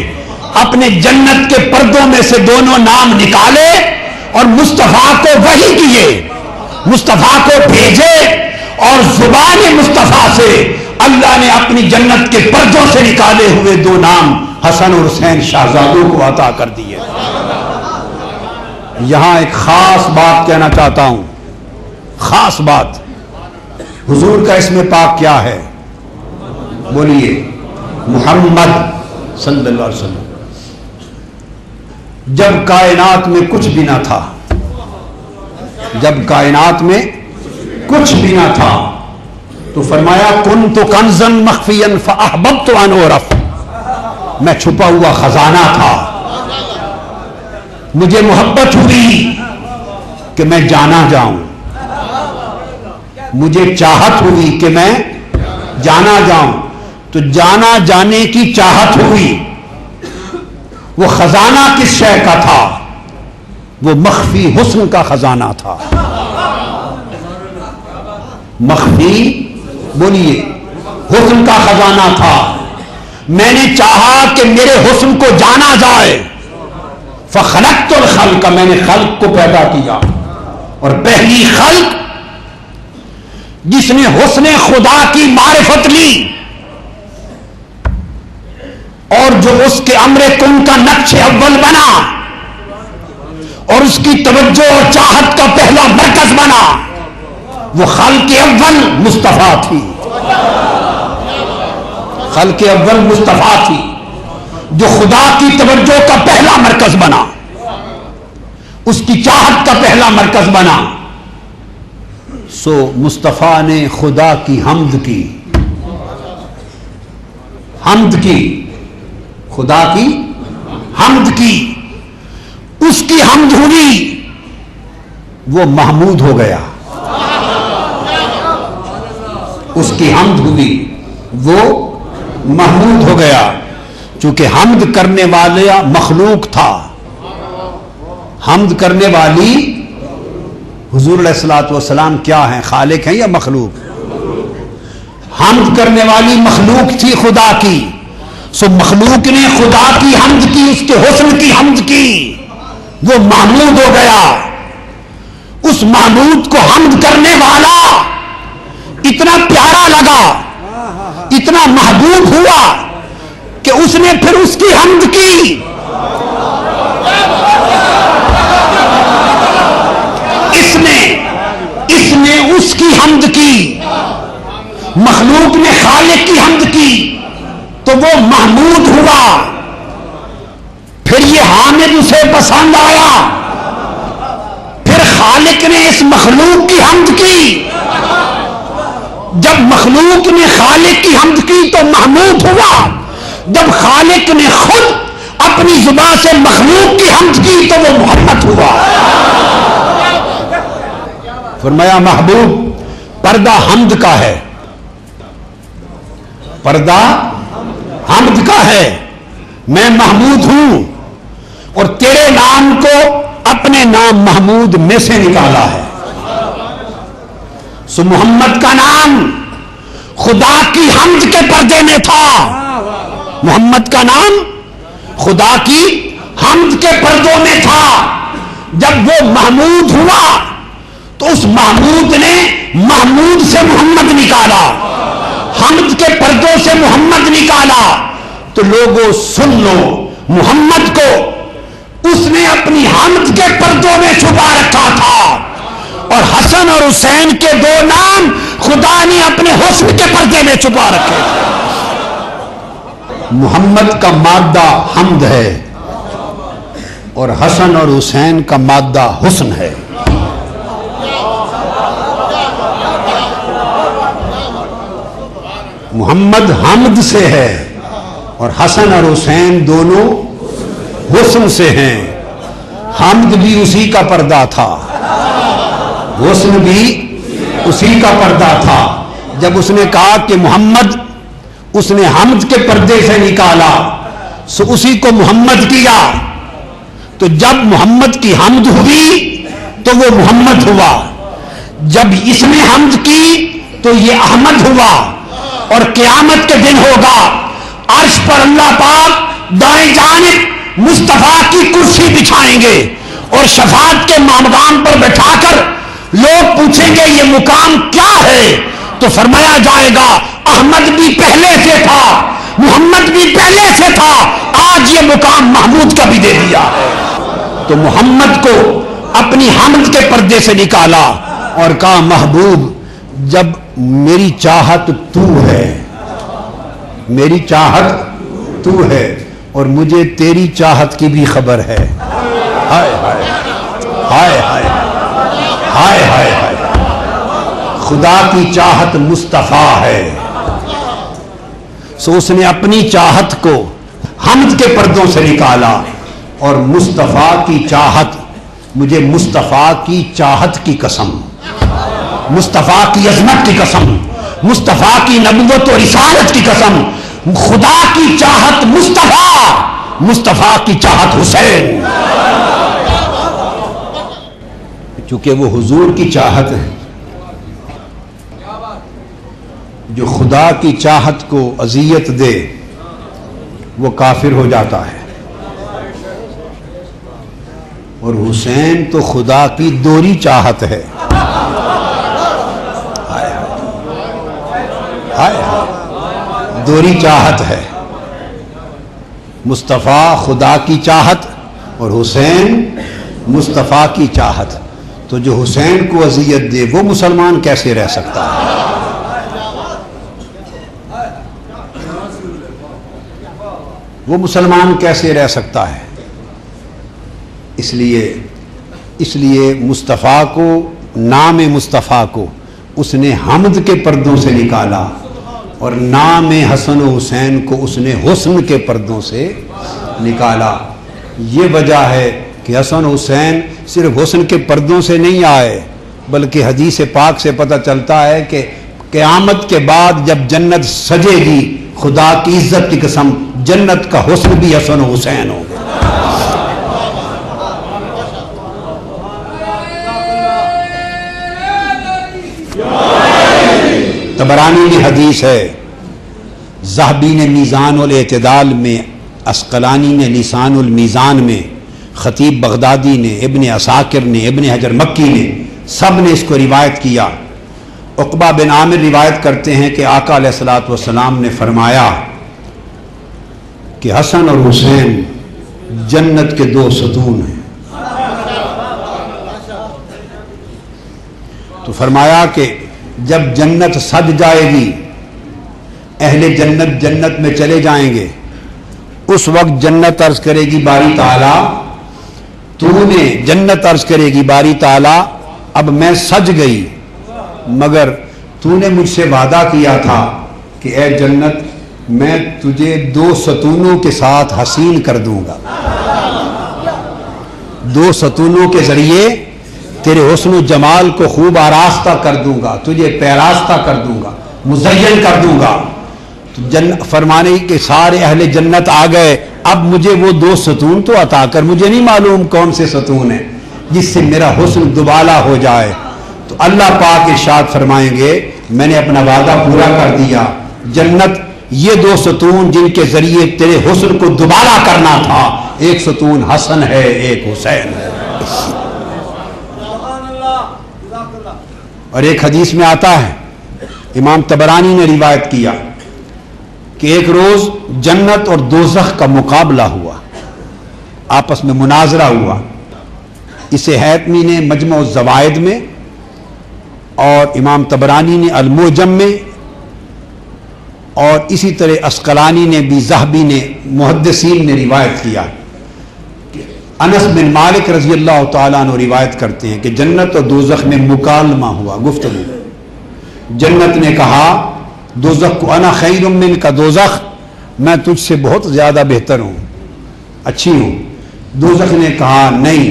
S2: اپنے جنت کے پردوں میں سے دونوں نام نکالے اور مصطفیٰ کو وحی کیے، مصطفیٰ کو بھیجے، اور زبان مصطفیٰ سے اللہ نے اپنی جنت کے پردوں سے نکالے ہوئے دو نام حسن اور حسین شہزادوں کو عطا کر دیے۔ یہاں ایک خاص بات کہنا چاہتا ہوں، خاص بات، حضور کا اسم پاک کیا ہے؟ بولیے، محمد صلی اللہ علیہ وسلم۔ جب کائنات میں کچھ بھی نہ تھا، جب کائنات میں کچھ بھی نہ تھا تو فرمایا کنت کنزا مخفیا فاحببت ان اعرف، میں چھپا ہوا خزانہ تھا، مجھے محبت ہوئی کہ میں جانا جاؤں، مجھے چاہت ہوئی کہ میں جانا جاؤں۔ تو جانا جانے کی چاہت ہوئی، وہ خزانہ کس شے کا تھا؟ وہ مخفی حسن کا خزانہ تھا۔ مخفی، بولیے، حسن کا خزانہ تھا۔ میں نے چاہا کہ میرے حسن کو جانا جائے، فخلقت الخلق، میں نے خلق کو پیدا کیا، اور پہلی خلق جس نے حسن خدا کی معرفت لی اور جو اس کے امر کن کا نقش اول بنا اور اس کی توجہ اور چاہت کا پہلا مرکز بنا، وہ خلق اول مصطفیٰ تھی، خلق اول مصطفیٰ تھی جو خدا کی توجہ کا پہلا مرکز بنا، اس کی چاہت کا پہلا مرکز بنا۔ سو مصطفیٰ نے خدا کی حمد کی، حمد کی، خدا کی حمد کی، اس کی حمد ہوئی، وہ محمود ہو گیا، اس کی حمد ہوئی، وہ محمود ہو گیا، چونکہ حمد کرنے والا مخلوق تھا، حمد کرنے والی حضور علیہ الصلوۃ والسلام کیا ہیں؟ خالق ہیں یا مخلوق؟ حمد کرنے والی مخلوق تھی خدا کی، سو مخلوق نے خدا کی حمد کی، اس کے حسن کی حمد کی، وہ محمود ہو گیا۔ اس محمود کو حمد کرنے والا اتنا پیارا لگا، اتنا محبوب ہوا کہ اس نے پھر اس کی حمد کی، اس نے اس کی حمد کی، مخلوق نے خالق کی حمد کی تو وہ محمود ہوا، پھر یہ حامد اسے پسند آیا، پھر خالق نے اس مخلوق کی حمد کی، جب مخلوق نے خالق کی حمد کی تو محمود ہوا، جب خالق نے خود اپنی زبان سے مخلوق کی حمد کی تو وہ محمد ہوا۔ فرمایا محبوب پردہ حمد کا ہے، پردہ حمد کا ہے، میں محمود ہوں اور تیرے نام کو اپنے نام محمود میں سے نکالا ہے۔ سو محمد کا نام خدا کی حمد کے پردے میں تھا، محمد کا نام خدا کی حمد کے پردوں میں تھا۔ جب وہ محمود ہوا تو اس محمود نے محمود سے محمد نکالا، حمد کے پردوں سے محمد نکالا۔ تو لوگوں سن لو، محمد کو اس نے اپنی حمد کے پردوں میں چھپا رکھا تھا، اور حسن اور حسین کے دو نام خدا نے اپنے حسن کے پردے میں چھپا رکھے۔ محمد کا مادہ حمد ہے اور حسن اور حسین کا مادہ حسن ہے۔ محمد حمد سے ہے اور حسن اور حسین دونوں حسن سے ہیں۔ حمد بھی اسی کا پردہ تھا، حسن بھی اسی کا پردہ تھا۔ جب اس نے کہا کہ محمد، اس نے حمد کے پردے سے نکالا، سو اسی کو محمد کیا۔ تو جب محمد کی حمد ہوئی تو وہ محمد ہوا، جب اس نے حمد کی تو یہ احمد ہوا۔ اور قیامت کے دن ہوگا، عرش پر اللہ پاک دائیں جانب مصطفیٰ کی کرسی بچھائیں گے اور شفاعت کے مقام پر بٹھا کر لوگ پوچھیں گے یہ مقام کیا ہے؟ تو فرمایا جائے گا احمد بھی پہلے سے تھا، محمد بھی پہلے سے تھا، آج یہ مقام محمود کا بھی دے دیا ہے۔ تو محمد کو اپنی حمد کے پردے سے نکالا اور کہا محبوب جب میری چاہت تو ہے، میری چاہت تو ہے اور مجھے تیری چاہت کی بھی خبر ہے۔ ہائے ہائے ہائے ہائے ہائے ہائے ہائے، خدا کی چاہت مصطفیٰ ہے۔ سو اس نے اپنی چاہت کو حمد کے پردوں سے نکالا اور مصطفیٰ کی چاہت، مجھے مصطفیٰ کی چاہت کی قسم، مصطفیٰ کی عظمت کی قسم، مصطفیٰ کی نبوت و رسالت کی قسم، خدا کی چاہت مصطفیٰ، مصطفیٰ کی چاہت حسین۔ چونکہ وہ حضور کی چاہت ہے، جو خدا کی چاہت کو اذیت دے وہ کافر ہو جاتا ہے، اور حسین تو خدا کی دوہری چاہت ہے۔ دوہری چاہت ہے، مصطفیٰ خدا کی چاہت اور حسین مصطفیٰ کی چاہت۔ تو جو حسین کو اذیت دے وہ مسلمان کیسے رہ سکتا ہے؟ وہ مسلمان کیسے رہ سکتا ہے؟ اس لیے مصطفیٰ کو، نام مصطفیٰ کو اس نے حمد کے پردوں سے نکالا، اور نام حسن و حسین کو اس نے حسن کے پردوں سے نکالا۔ یہ وجہ ہے کہ حسن و حسین صرف حسن کے پردوں سے نہیں آئے، بلکہ حدیث پاک سے پتہ چلتا ہے کہ قیامت کے بعد جب جنت سجے گی، خدا کی عزت کی قسم جنت کا حسن بھی حسن و حسین ہوگا۔ طبرانی کی حدیث ہے، ذہبی نے میزان الاعتدال میں، عسقلانی نے لسان المیزان میں، خطیب بغدادی نے، ابن عساکر نے، ابن حجر مکی نے، سب نے اس کو روایت کیا۔ عقبہ بن عامر روایت کرتے ہیں کہ آقا علیہ الصلوۃ والسلام نے فرمایا کہ حسن اور حسین جنت کے دو ستون ہیں۔ تو فرمایا کہ جب جنت سج جائے گی، اہل جنت جنت میں چلے جائیں گے، اس وقت جنت عرض کرے گی باری تعالیٰ تو نے، جنت عرض کرے گی باری تعالیٰ اب میں سج گئی، مگر تو نے مجھ سے وعدہ کیا تھا کہ اے جنت میں تجھے 2 ستونوں کے ساتھ حسین کر دوں گا، 2 ستونوں کے ذریعے تیرے حسن و جمال کو خوب آراستہ کر دوں گا، تجھے پیراستہ کر دوں گا، مزین کر دوں گا۔ فرمانے کہ سارے اہل جنت آ گئے، اب مجھے وہ 2 ستون تو عطا کر، مجھے نہیں معلوم کون سے ستون ہیں جس سے میرا حسن دوبالا ہو جائے۔ تو اللہ پاک ارشاد فرمائیں گے میں نے اپنا وعدہ پورا کر دیا، جنت یہ 2 ستون جن کے ذریعے تیرے حسن کو دوبالا کرنا تھا، ایک ستون حسن ہے، ایک حسین ہے۔ اور ایک حدیث میں آتا ہے، امام طبرانی نے روایت کیا کہ ایک روز جنت اور دوزخ کا مقابلہ ہوا، آپس میں مناظرہ ہوا۔ اسے حیتمی نے مجمع الزوائد میں اور امام طبرانی نے المعجم میں اور اسی طرح عسقلانی نے بھی، ذہبی نے، محدثین نے روایت کیا کہ انس بن مالک رضی اللہ تعالیٰ عنہ روایت کرتے ہیں کہ جنت اور دوزخ میں مکالمہ ہوا، گفتگو۔ جنت نے کہا دوزخ کو انا خیر من کا، دوزخ میں تجھ سے بہت زیادہ بہتر ہوں، اچھی ہوں۔ دوزخ نے کہا نہیں،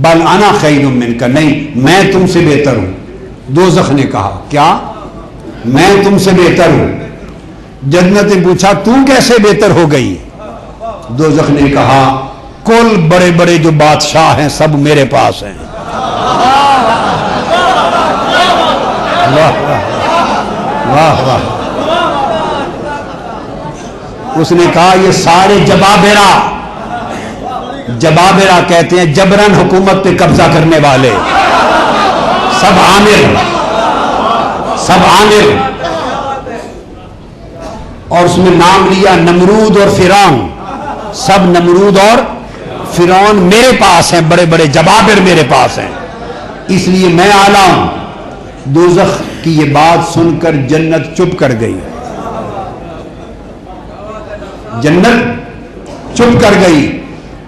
S2: بل انا خیر من کا، نہیں میں تم سے بہتر ہوں۔ دوزخ نے کہا کیا؟ میں تم سے بہتر ہوں۔ جنت نے پوچھا تو کیسے بہتر ہو گئی؟ دوزخ نے کہا کل بڑے بڑے جو بادشاہ ہیں سب میرے پاس ہیں۔ واہ واہ واہ۔ اس نے کہا یہ سارے جبابرہ، جبابرہ کہتے ہیں جبرن حکومت پہ قبضہ کرنے والے، سب عامر، سب عامر۔ اور اس میں نام لیا نمرود اور فرعون، سب نمرود اور فرعون میرے پاس ہیں، بڑے بڑے جبابر میرے پاس ہیں، اس لیے میں اعلیٰ ہوں۔ دوزخ کی یہ بات سن کر جنت چپ کر گئی، جنت چپ کر گئی۔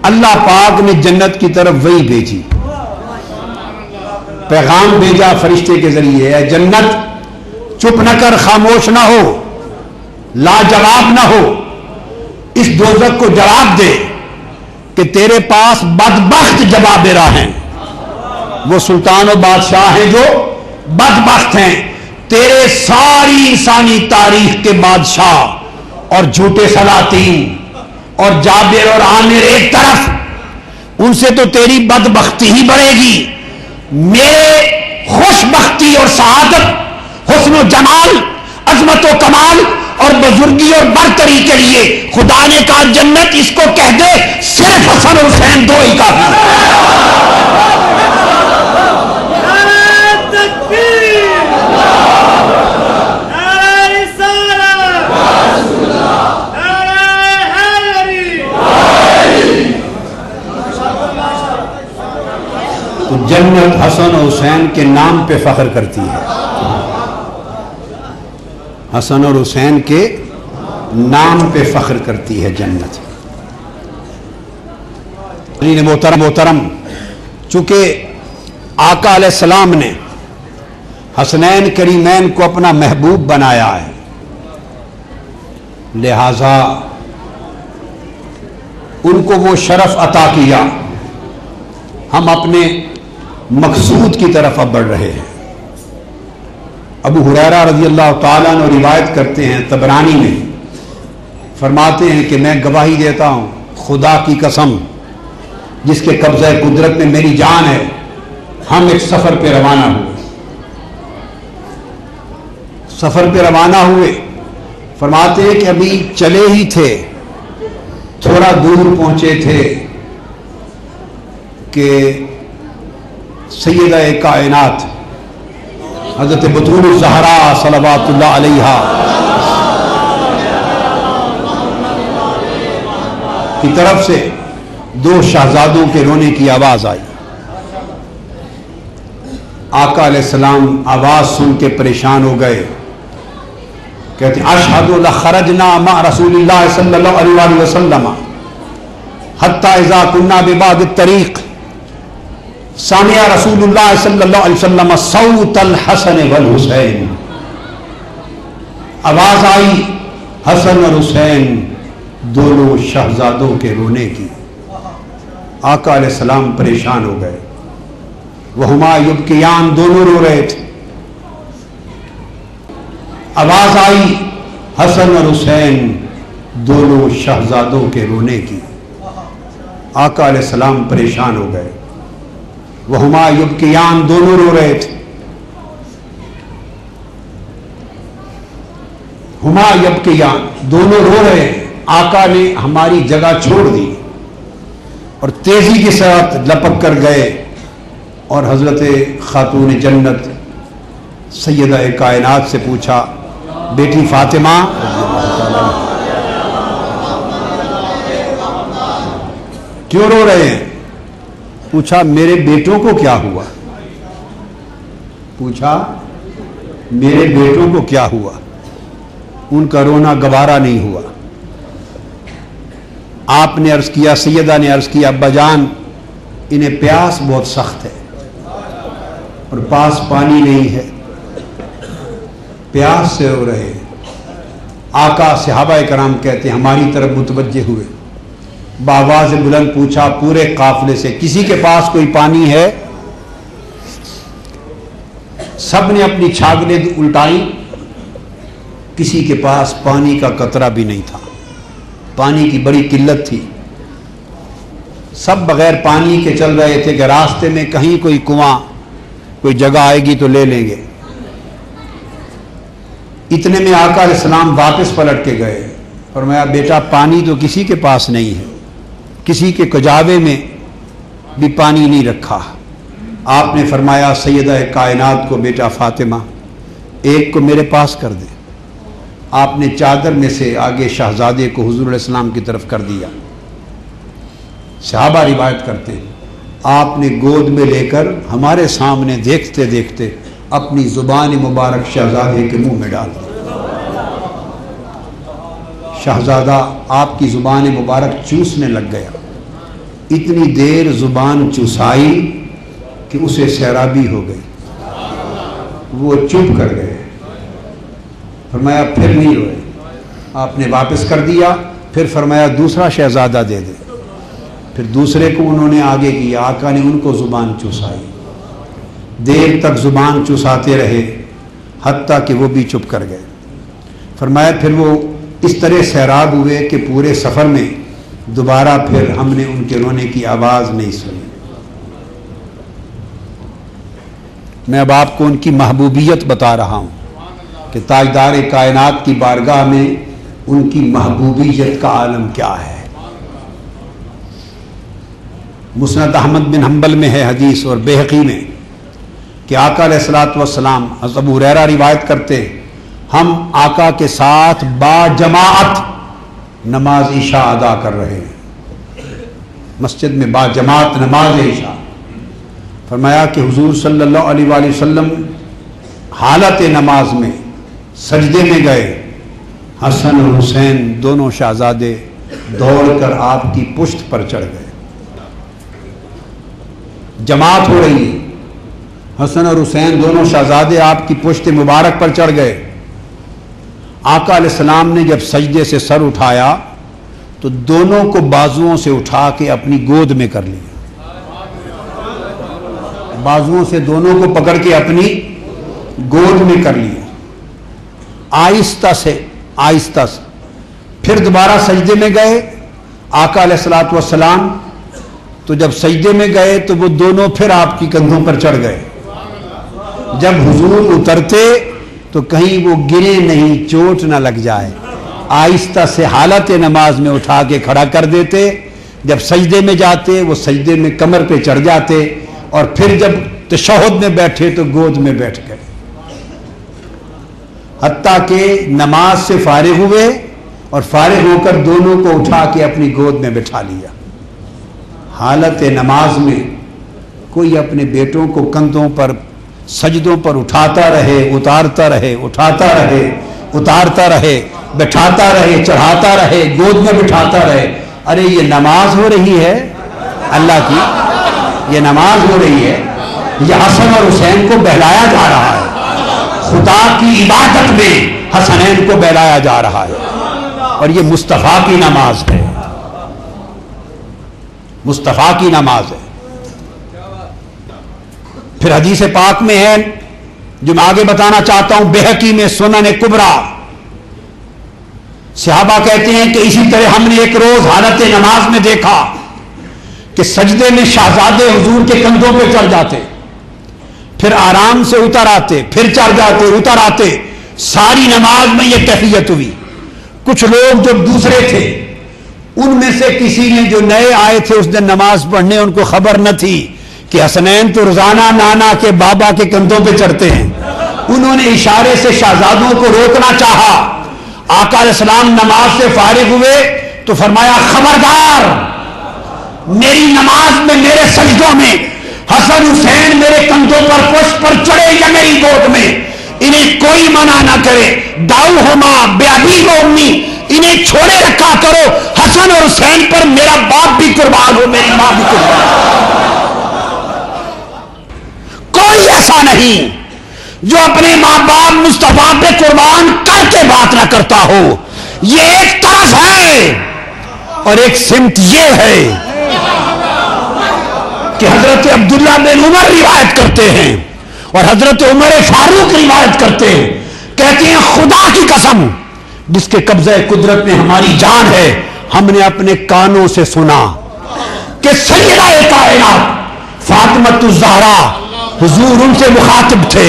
S2: اللہ پاک نے جنت کی طرف وحی بھیجی، پیغام بھیجا فرشتے کے ذریعے، اے جنت چپ نہ کر، خاموش نہ ہو، لاجواب نہ ہو، اس دوزخ کو جواب دے کہ تیرے پاس بدبخت جبابرہ ہیں، وہ سلطان و بادشاہ ہیں جو بدبخت ہیں۔ تیرے ساری انسانی تاریخ کے بادشاہ اور جھوٹے سلاطین اور جابر اور عامر ایک طرف، ان سے تو تیری بدبختی ہی بڑھے گی، میرے خوش بختی اور سعادت، حسن و جمال، عظمت و کمال اور بزرگی اور برتری کے لیے خدا نے کہا جنت اس کو کہہ دے صرف حسن و حسین 2 ہی کافی ہے۔ تو جنت حسن و حسین کے نام پہ فخر کرتی ہے، حسن اور حسین کے نام پہ فخر کرتی ہے جنت۔ محترم، چونکہ آقا علیہ السلام نے حسنین کریمین کو اپنا محبوب بنایا ہے، لہذا ان کو وہ شرف عطا کیا۔ ہم اپنے مقصود کی طرف اب بڑھ رہے ہیں۔ ابو ہریرہ رضی اللہ تعالیٰ عنہ روایت کرتے ہیں، طبرانی میں فرماتے ہیں کہ میں گواہی دیتا ہوں خدا کی قسم جس کے قبضہ قدرت میں میری جان ہے، ہم ایک سفر پہ روانہ ہوئے، سفر پہ روانہ ہوئے، فرماتے ہیں کہ ابھی چلے ہی تھے، تھوڑا دور پہنچے تھے کہ سیدہ کائنات حضرت بطول الزہراء صلوات اللہ علیہا کی طرف سے 2 شہزادوں کے رونے کی آواز آئی۔ آقا علیہ السلام آواز سن کے پریشان ہو گئے، کہتے ہیں اشہد لخرجنا مع رسول اللہ صلی اللہ علیہ وسلم حتی اذا کننا ببعد الطریق سامع رسول اللہ صلی اللہ علیہ وسلم صوت الحسن والحسین۔ آواز آئی حسن اور حسین دونوں شہزادوں کے رونے کی۔ آقا علیہ السلام پریشان ہو گئے، وہما یبکیان، دونوں رو رہے تھے۔ آواز آئی حسن اور حسین دونوں شہزادوں کے رونے کی۔ آقا علیہ السلام پریشان ہو گئے، وہما یبکیان، دونوں رو رہے تھے۔ ہما یبکیان، دونوں رو رہے ہیں۔ آقا نے ہماری جگہ چھوڑ دی اور تیزی کے ساتھ لپک کر گئے اور حضرت خاتون جنت سیدہ کائنات سے پوچھا، بیٹی فاطمہ کیوں رو رہے ہیں؟ پوچھا میرے بیٹوں کو کیا ہوا؟ پوچھا میرے بیٹوں کو کیا ہوا؟ ان کا رونا گوارا نہیں ہوا۔ آپ نے عرض کیا، سیدہ نے عرض کیا، ابا جان انہیں پیاس بہت سخت ہے اور پاس پانی نہیں ہے، پیاس سے ہو رہے۔ آقا صحابہ کرام کہتے ہیں ہماری طرف متوجہ ہوئے، بآواز بلند پوچھا پورے قافلے سے، کسی کے پاس کوئی پانی ہے؟ سب نے اپنی چھاگلیں الٹائی، کسی کے پاس پانی کا قطرہ بھی نہیں تھا، پانی کی بڑی قلت تھی۔ سب بغیر پانی کے چل رہے تھے کہ راستے میں کہیں کوئی کنواں، کوئی جگہ آئے گی تو لے لیں گے۔ اتنے میں آقا علیہ السلام واپس پلٹ کے گئے، فرمایا بیٹا پانی تو کسی کے پاس نہیں ہے، کسی کے کجاوے میں بھی پانی نہیں رکھا۔ آپ نے فرمایا سیدہ کائنات کو، بیٹا فاطمہ ایک کو میرے پاس کر دے۔ آپ نے چادر میں سے آگے شہزادے کو حضور علیہ السلام کی طرف کر دیا۔ صحابہ روایت کرتے ہیں آپ نے گود میں لے کر ہمارے سامنے دیکھتے دیکھتے اپنی زبان مبارک شہزادے کے منہ میں ڈال دی۔ شہزادہ آپ کی زبان مبارک چوسنے لگ گیا، اتنی دیر زبان چوسائی کہ اسے سیرابی ہو گئی، وہ چپ کر گئے۔ فرمایا پھر نہیں روئے، آپ نے واپس کر دیا۔ پھر فرمایا دوسرا شہزادہ دے دے، پھر دوسرے کو انہوں نے آگے کیا، آقا نے ان کو زبان چوسائی، دیر تک زبان چوساتے رہے حتیٰ کہ وہ بھی چپ کر گئے۔ فرمایا پھر وہ اس طرح سیراب ہوئے کہ پورے سفر میں دوبارہ پھر ہم نے ان کے رونے کی آواز نہیں سنی۔ میں اب آپ کو ان کی محبوبیت بتا رہا ہوں کہ تاجدار کائنات کی بارگاہ میں ان کی محبوبیت کا عالم کیا ہے۔ مسند احمد بن حنبل میں ہے حدیث اور بیہقی میں کہ آقا علیہ الصلوۃ والسلام، حضرت ابو ہریرہ روایت کرتے، ہم آقا کے ساتھ با جماعت نماز عشاء ادا کر رہے ہیں، مسجد میں با جماعت نماز عشاء۔ فرمایا کہ حضور صلی اللہ علیہ وآلہ وسلم حالت نماز میں سجدے میں گئے، حسن اور حسین دونوں شہزادے دوڑ کر آپ کی پشت پر چڑھ گئے۔ جماعت ہو رہی ہے، حسن اور حسین دونوں شہزادے آپ کی پشت مبارک پر چڑھ گئے۔ آقا علیہ السلام نے جب سجدے سے سر اٹھایا تو دونوں کو بازوؤں سے اٹھا کے اپنی گود میں کر لیا، بازوؤں سے دونوں کو پکڑ کے اپنی گود میں کر لیا، آہستہ سے آہستہ سے۔ پھر دوبارہ سجدے میں گئے آقا علیہ الصلوۃ والسلام، تو جب سجدے میں گئے تو وہ دونوں پھر آپ کی کندھوں پر چڑھ گئے۔ جب حضور اترتے تو کہیں وہ گرے نہیں، چوٹ نہ لگ جائے، آہستہ سے حالت نماز میں اٹھا کے کھڑا کر دیتے۔ جب سجدے میں جاتے وہ سجدے میں کمر پہ چڑھ جاتے، اور پھر جب تشہد میں بیٹھے تو گود میں بیٹھ گئے، حتیٰ کہ نماز سے فارغ ہوئے اور فارغ ہو کر دونوں کو اٹھا کے اپنی گود میں بٹھا لیا۔ حالت نماز میں کوئی اپنے بیٹوں کو کندھوں پر سجدوں پر اٹھاتا رہے، اتارتا رہے، اٹھاتا رہے، اتارتا رہے، بٹھاتا رہے، چڑھاتا رہے، گود میں بٹھاتا رہے۔ ارے یہ نماز ہو رہی ہے اللہ کی، یہ نماز ہو رہی ہے، یہ حسن اور حسین کو بہلایا جا رہا ہے، خدا کی عبادت میں حسنین کو بہلایا جا رہا ہے۔ اور یہ مصطفیٰ کی نماز ہے، مصطفیٰ کی نماز ہے۔ پھر حدیث پاک میں ہے جو میں آگے بتانا چاہتا ہوں، بہقی میں سنن کبریٰ، صحابہ کہتے ہیں کہ اسی طرح ہم نے ایک روز حالت نماز میں دیکھا کہ سجدے میں شہزادے حضور کے کندھوں پہ چڑھ جاتے، پھر آرام سے اتر آتے، پھر چڑھ جاتے، اتر آتے، ساری نماز میں یہ کیفیت ہوئی۔ کچھ لوگ جو دوسرے تھے ان میں سے کسی نے جو نئے آئے تھے اس دن نماز پڑھنے، ان کو خبر نہ تھی کہ حسنین تو روزانہ نانا کے بابا کے کندھوں پہ چڑھتے ہیں۔ انہوں نے اشارے سے شہزادوں کو روکنا چاہا۔ آقا علیہ السلام نماز سے فارغ ہوئے تو فرمایا خبردار، میری نماز میں میرے سجدوں میں حسن حسین میرے کندھوں پر پشت پر چڑھے یا میری گود میں، انہیں کوئی منع نہ کرے، دعوہما بأبی و امی، انہیں چھوڑے رکھا کرو، حسن اور حسین پر میرا باپ بھی قربان ہو، میری ماں بھی قربان ہو۔ کوئی ایسا نہیں جو اپنے ماں باپ مصطفیٰ پہ قربان کر کے بات نہ کرتا ہو۔ یہ ایک طرف ہے اور ایک سمت یہ ہے کہ حضرت عبداللہ بن عمر روایت کرتے ہیں اور حضرت عمر فاروق روایت کرتے ہیں، کہتے ہیں خدا کی قسم جس کے قبضہ قدرت میں ہماری جان ہے، ہم نے اپنے کانوں سے سنا کہ سیدہ کائنات فاطمۃ الزہرا حضور ان سے مخاطب تھے،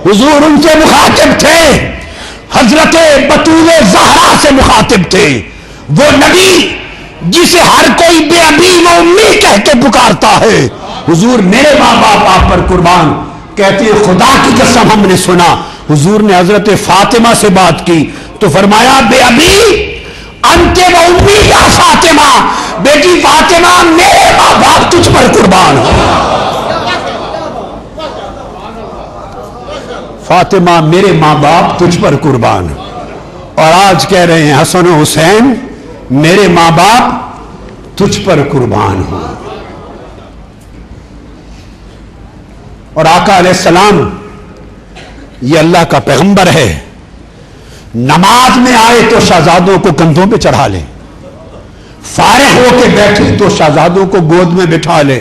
S2: حضور ان سے مخاطب تھے، حضرت بطول زہرا سے مخاطب تھے، وہ نبی جسے ہر کوئی بے ابی و امی کہہ کے پکارتا ہے۔ حضور میرے ماں باپ آپ پر قربان، کہتے ہیں خدا کی قسم ہم نے سنا۔ حضور نے حضرت فاطمہ سے بات کی تو فرمایا بے ابی انت و امی یا فاطمہ، بیٹی فاطمہ میرے ماں باپ تجھ پر قربان ہو، فاطمہ میرے ماں باپ تجھ پر قربان ہو۔ اور آج کہہ رہے ہیں حسن و حسین میرے ماں باپ تجھ پر قربان ہو۔ اور آقا علیہ السلام یہ اللہ کا پیغمبر ہے، نماز میں آئے تو شہزادوں کو کندھوں پہ چڑھا لے، فارغ ہو کے بیٹھے تو شہزادوں کو گود میں بٹھا لے،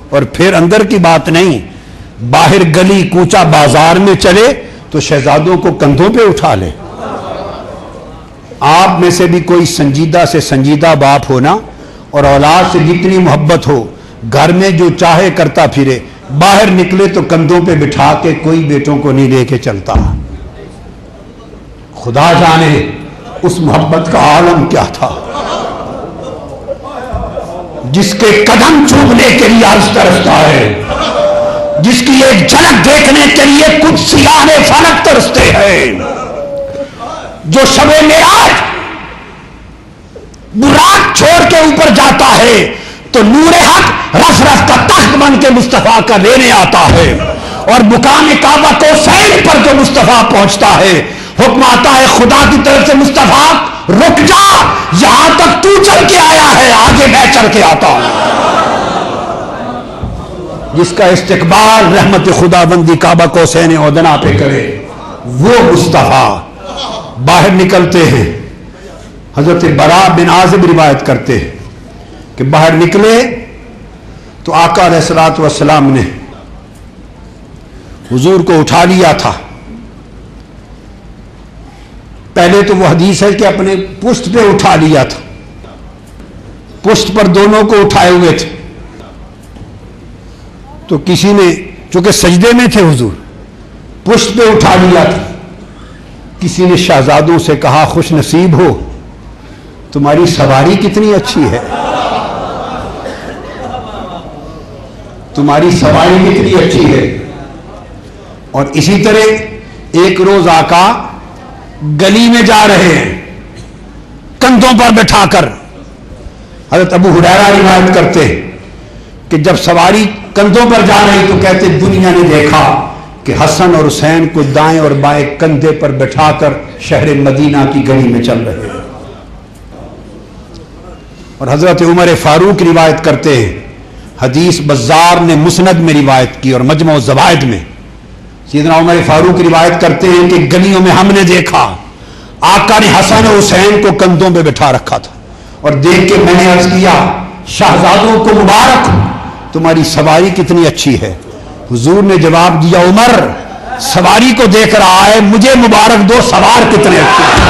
S2: اور پھر اندر کی بات نہیں، باہر گلی کوچا بازار میں چلے تو شہزادوں کو کندھوں پہ اٹھا لے۔ آپ میں سے بھی کوئی سنجیدہ سے سنجیدہ باپ ہونا اور اولاد سے جتنی محبت ہو، گھر میں جو چاہے کرتا پھرے، باہر نکلے تو کندھوں پہ بٹھا کے کوئی بیٹوں کو نہیں لے کے چلتا۔ خدا جانے اس محبت کا عالم کیا تھا، جس کے قدم چومنے کے لیے عرش ترستا ہے، جس کی ایک جھلک دیکھنے کے لیے کچھ سیاہ فلک ترستے ہیں، جو شب معراج براق چھوڑ کے اوپر جاتا ہے تو نور حق رف رف کا تخت بن کے مصطفیٰ کا لینے آتا ہے، اور مقام کعبہ کو سین پر جو مصطفیٰ پہنچتا ہے حکم آتا ہے خدا کی طرف سے مصطفیٰ رک جا، یہاں تک تو چل کے آیا ہے، آگے میں چل کے آتا ہوں۔ جس کا استقبال رحمت خدا بندی کعبہ کو سین ادنا پہ کرے وہ مصطفیٰ باہر نکلتے ہیں۔ حضرت براء بن عازب روایت کرتے ہیں کہ باہر نکلے تو آقا علیہ الصلوۃ والسلام نے حضور کو اٹھا لیا تھا۔ پہلے تو وہ حدیث ہے کہ اپنے پشت پہ اٹھا لیا تھا، پشت پر دونوں کو اٹھائے ہوئے تھے، تو کسی نے چونکہ سجدے میں تھے حضور، پشت پہ اٹھا لیا تھا۔ کسی نے شہزادوں سے کہا خوش نصیب ہو، تمہاری سواری کتنی اچھی ہے، تمہاری سواری کتنی اچھی ہے۔ اور اسی طرح ایک روز آقا گلی میں جا رہے ہیں کندھوں پر بٹھا کر، حضرت ابو ہریرہ روایت کرتے کہ جب سواری کندھوں پر جا رہی تو کہتے دنیا نے دیکھا کہ حسن اور حسین کو دائیں اور بائیں کندھے پر بٹھا کر شہر مدینہ کی گلی میں چل رہے ہیں۔ اور حضرت عمر فاروق روایت کرتے ہیں، حدیث بزار نے مسند میں روایت کی اور مجمع الزوائد میں، سیدنا عمر فاروق روایت کرتے ہیں کہ گلیوں میں ہم نے دیکھا آقا نے حسن و حسین کو کندھوں پہ بٹھا رکھا تھا، اور دیکھ کے میں نے عرض کیا شہزادوں کو مبارک، تمہاری سواری کتنی اچھی ہے۔ حضور نے جواب دیا عمر سواری کو دیکھ رہا ہے، مجھے مبارک دو سوار کتنے اچھے ہیں،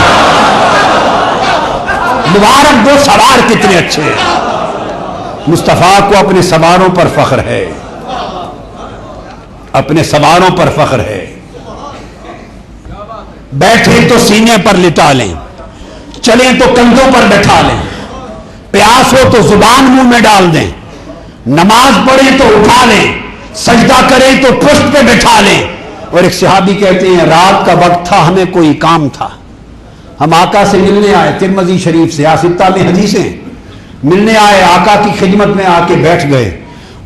S2: مبارک دو سوار کتنے اچھے ہیں۔ مصطفیٰ کو اپنے سواروں پر فخر ہے، اپنے سواروں پر فخر ہے۔ بیٹھے تو سینے پر لٹا لیں، چلیں تو کندھوں پر بٹھا لیں، پیاس ہو تو زبان منہ میں ڈال دیں، نماز پڑھیں تو اٹھا لیں، سجدہ کریں تو پشت پہ بٹھا لیں۔ اور ایک صحابی کہتے ہیں رات کا وقت تھا، ہمیں کوئی کام تھا، ہم آقا سے ملنے آئے، ترمذی شریف سے آستہ میں حدیثیں، ملنے آئے، آقا کی خدمت میں آ کے بیٹھ گئے۔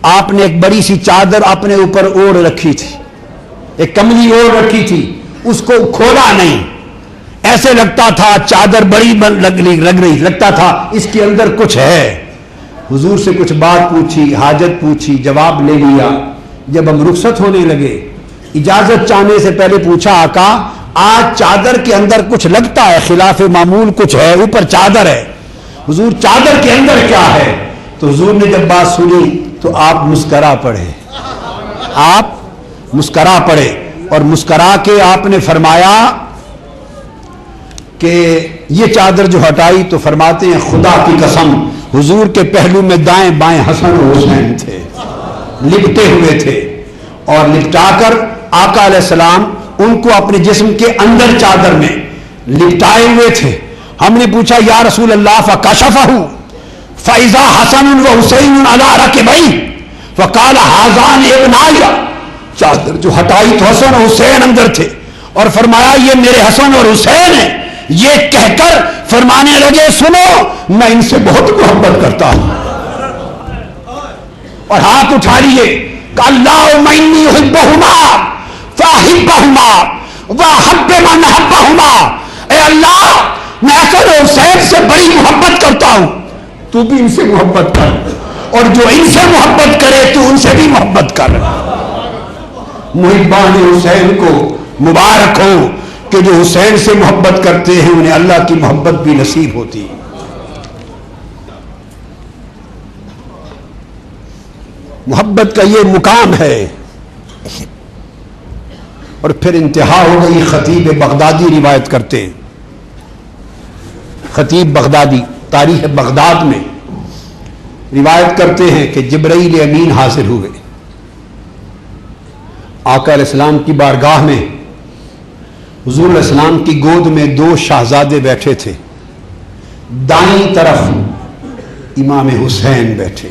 S2: آپ نے ایک بڑی سی چادر اپنے اوپر اوڑھ رکھی تھی، ایک کملی اوڑھ رکھی تھی، اس کو کھولا نہیں، ایسے لگتا تھا چادر بڑی لگ رہی، لگتا تھا اس کے اندر کچھ ہے۔ حضور سے کچھ بات پوچھی، حاجت پوچھی، جواب لے لیا۔ جب ہم رخصت ہونے لگے، اجازت چاہنے سے پہلے پوچھا آقا آج چادر کے اندر کچھ لگتا ہے، خلاف معمول کچھ ہے، اوپر چادر ہے، حضور چادر کے اندر کیا ہے؟ تو حضور نے جب بات سنی تو آپ مسکرا پڑے، آپ مسکرا پڑے، اور مسکرا کے آپ نے فرمایا کہ یہ چادر جو ہٹائی تو فرماتے ہیں خدا کی قسم حضور کے پہلو میں دائیں بائیں حسن و حسین تھے، لپٹے ہوئے تھے، اور لپٹا کر آقا علیہ السلام ان کو اپنے جسم کے اندر چادر میں لپٹائے ہوئے تھے۔ ہم نے پوچھا یا رسول اللہ فکشفہ فاذا حسن و حسین علی رکبیہ فقال ھذان ابنائی، چادر جو ہٹائی تو حسن و حسین اندر تھے، اور فرمایا یہ میرے حسن اور حسین ہیں۔ یہ کہہ کر فرمانے لگے سنو میں ان سے بہت محبت کرتا ہوں، اور ہاتھ اٹھا لیے کہ اللہم انی احبہما فاحبہما واحب من احبہما، اے اللہ میں حسن و حسین سے بڑی محبت کرتا ہوں، تو بھی ان سے محبت کر، اور جو ان سے محبت کرے تو ان سے بھی محبت کر۔ محبان حسین کو مبارک ہو کہ جو حسین سے محبت کرتے ہیں انہیں اللہ کی محبت بھی نصیب ہوتی۔ محبت کا یہ مقام ہے، اور پھر انتہا ہو گئی۔ خطیب بغدادی روایت کرتے ہیں، خطیب بغدادی تاریخ بغداد میں روایت کرتے ہیں کہ جبرائیل امین حاضر ہوئے آقا علیہ السلام کی بارگاہ میں۔ حضور علیہ السلام کی گود میں دو شہزادے بیٹھے تھے، دائیں طرف امام حسین بیٹھے،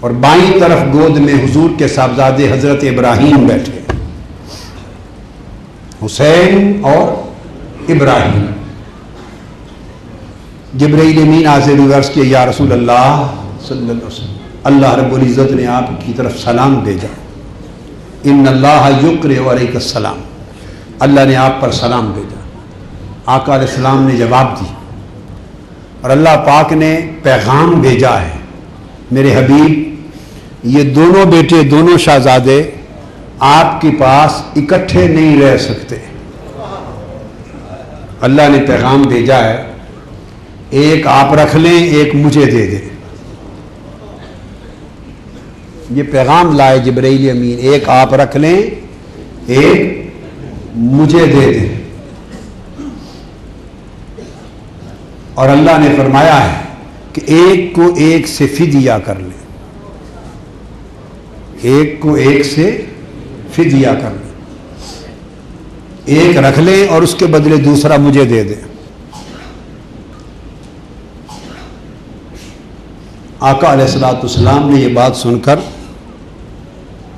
S2: اور بائیں طرف گود میں حضور کے صاحبزادے حضرت ابراہیم بیٹھے، حسین اور ابراہیم۔ جبرائیل امین حاضر ہوئے، عرض کیا یا رسول اللہ صلی اللہ علیہ وسلم اللہ رب العزت نے آپ کی طرف سلام بھیجا، ان اللہ یقرئ علیک السلام، اللہ نے آپ پر سلام بھیجا۔ آقا علیہ السلام نے جواب دی، اور اللہ پاک نے پیغام بھیجا ہے میرے حبیب یہ دونوں بیٹے دونوں شہزادے آپ کے پاس اکٹھے نہیں رہ سکتے، اللہ نے پیغام بھیجا ہے، ایک آپ رکھ لیں ایک مجھے دے دیں۔ یہ پیغام لائے جبرائیل امین، ایک آپ رکھ لیں ایک مجھے دے دیں، اور اللہ نے فرمایا ہے کہ ایک کو ایک سے فدیہ کر لیں، ایک کو ایک سے فدیہ کر لیں، ایک رکھ لیں اور اس کے بدلے دوسرا مجھے دے دیں۔ آقا علیہ الصلوۃ والسلام نے یہ بات سن کر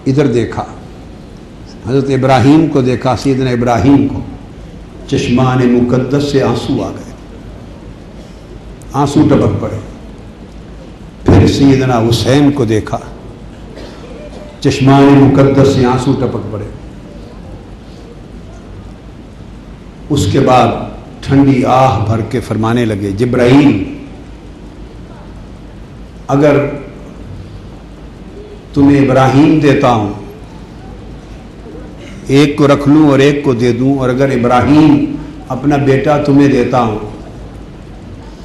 S2: ادھر دیکھا، حضرت ابراہیم کو دیکھا، سیدنا ابراہیم کو چشمان مقدس سے آنسو آ گئے، آنسو ٹپک پڑے۔ پھر سیدنا حسین کو دیکھا، چشمان مقدس سے آنسو ٹپک پڑے۔ اس کے بعد ٹھنڈی آہ بھر کے فرمانے لگے جبرائیل اگر تمہیں ابراہیم دیتا ہوں ایک کو رکھ لوں اور ایک کو دے دوں، اور اگر ابراہیم اپنا بیٹا تمہیں دیتا ہوں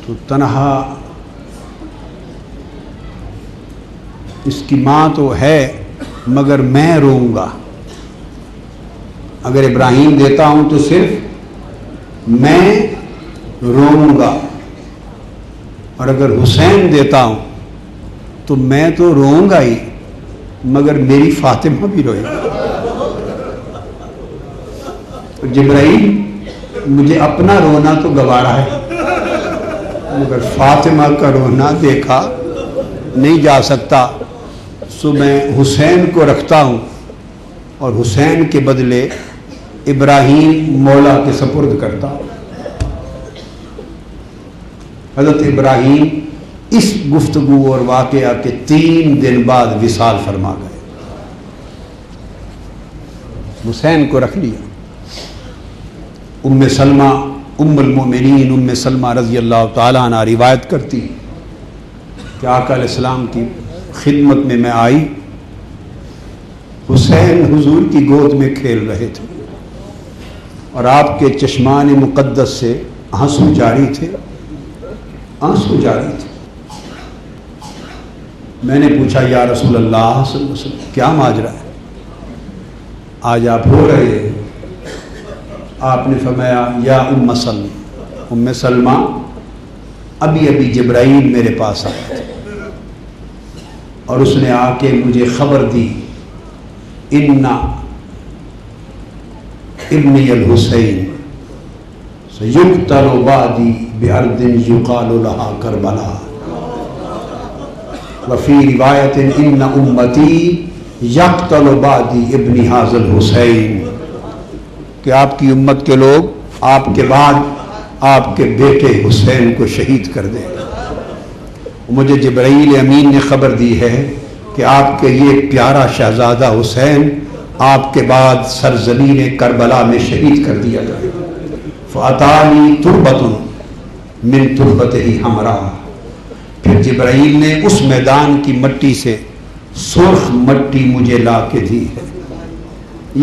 S2: تو تنہا اس کی ماں تو ہے مگر میں روؤں گا، اگر ابراہیم دیتا ہوں تو صرف میں روؤں گا، اور اگر حسین دیتا ہوں تو میں تو روؤں گا ہی مگر میری فاطمہ بھی روئے گی۔ جبرائیل مجھے اپنا رونا تو گوارا ہے مگر فاطمہ کا رونا دیکھا نہیں جا سکتا، سو میں حسین کو رکھتا ہوں اور حسین کے بدلے ابراہیم مولا کے سپرد کرتا ہوں۔ حضرت ابراہیم اس گفتگو اور واقعہ کے 3 دن بعد وصال فرما گئے، حسین کو رکھ لیا۔ ام سلمہ ام المؤمنین ام سلمہ رضی اللہ تعالیٰ عنہ روایت کرتی کہ آقا علیہ السلام کی خدمت میں آئی، حسین حضور کی گود میں کھیل رہے تھے اور آپ کے چشمان مقدس سے آنسو جاری تھے، آنسو جاری تھے۔ میں نے پوچھا یا رسول اللہ صلی اللہ علیہ وسلم کیا ماجرا ہے، آج آپ رو رہے ہیں؟ آپ نے فرمایا یا ام سلمہ، ام سلمہ ابھی ابھی جبرائیل میرے پاس آیا تھا اور اس نے آ کے مجھے خبر دی، ان ابنی الحسین سیقتل بعدی بارض یقال لها کربلا، وفی روایت ان امتی یقتل بعدی ابن ھذا الحسین، کہ آپ کی امت کے لوگ آپ کے بعد آپ کے بیٹے حسین کو شہید کر دیں۔ مجھے جبرائیل امین نے خبر دی ہے کہ آپ کے یہ پیارا شہزادہ حسین آپ کے بعد سرزمین کربلا میں شہید کر دیا جائے۔ فَأَتَانِي تُرْبَةٌ مِّن تُرْبَتِهِ حَمْرَاء، پھر جبرائیل نے اس میدان کی مٹی سے سرخ مٹی مجھے لا کے دی ہے،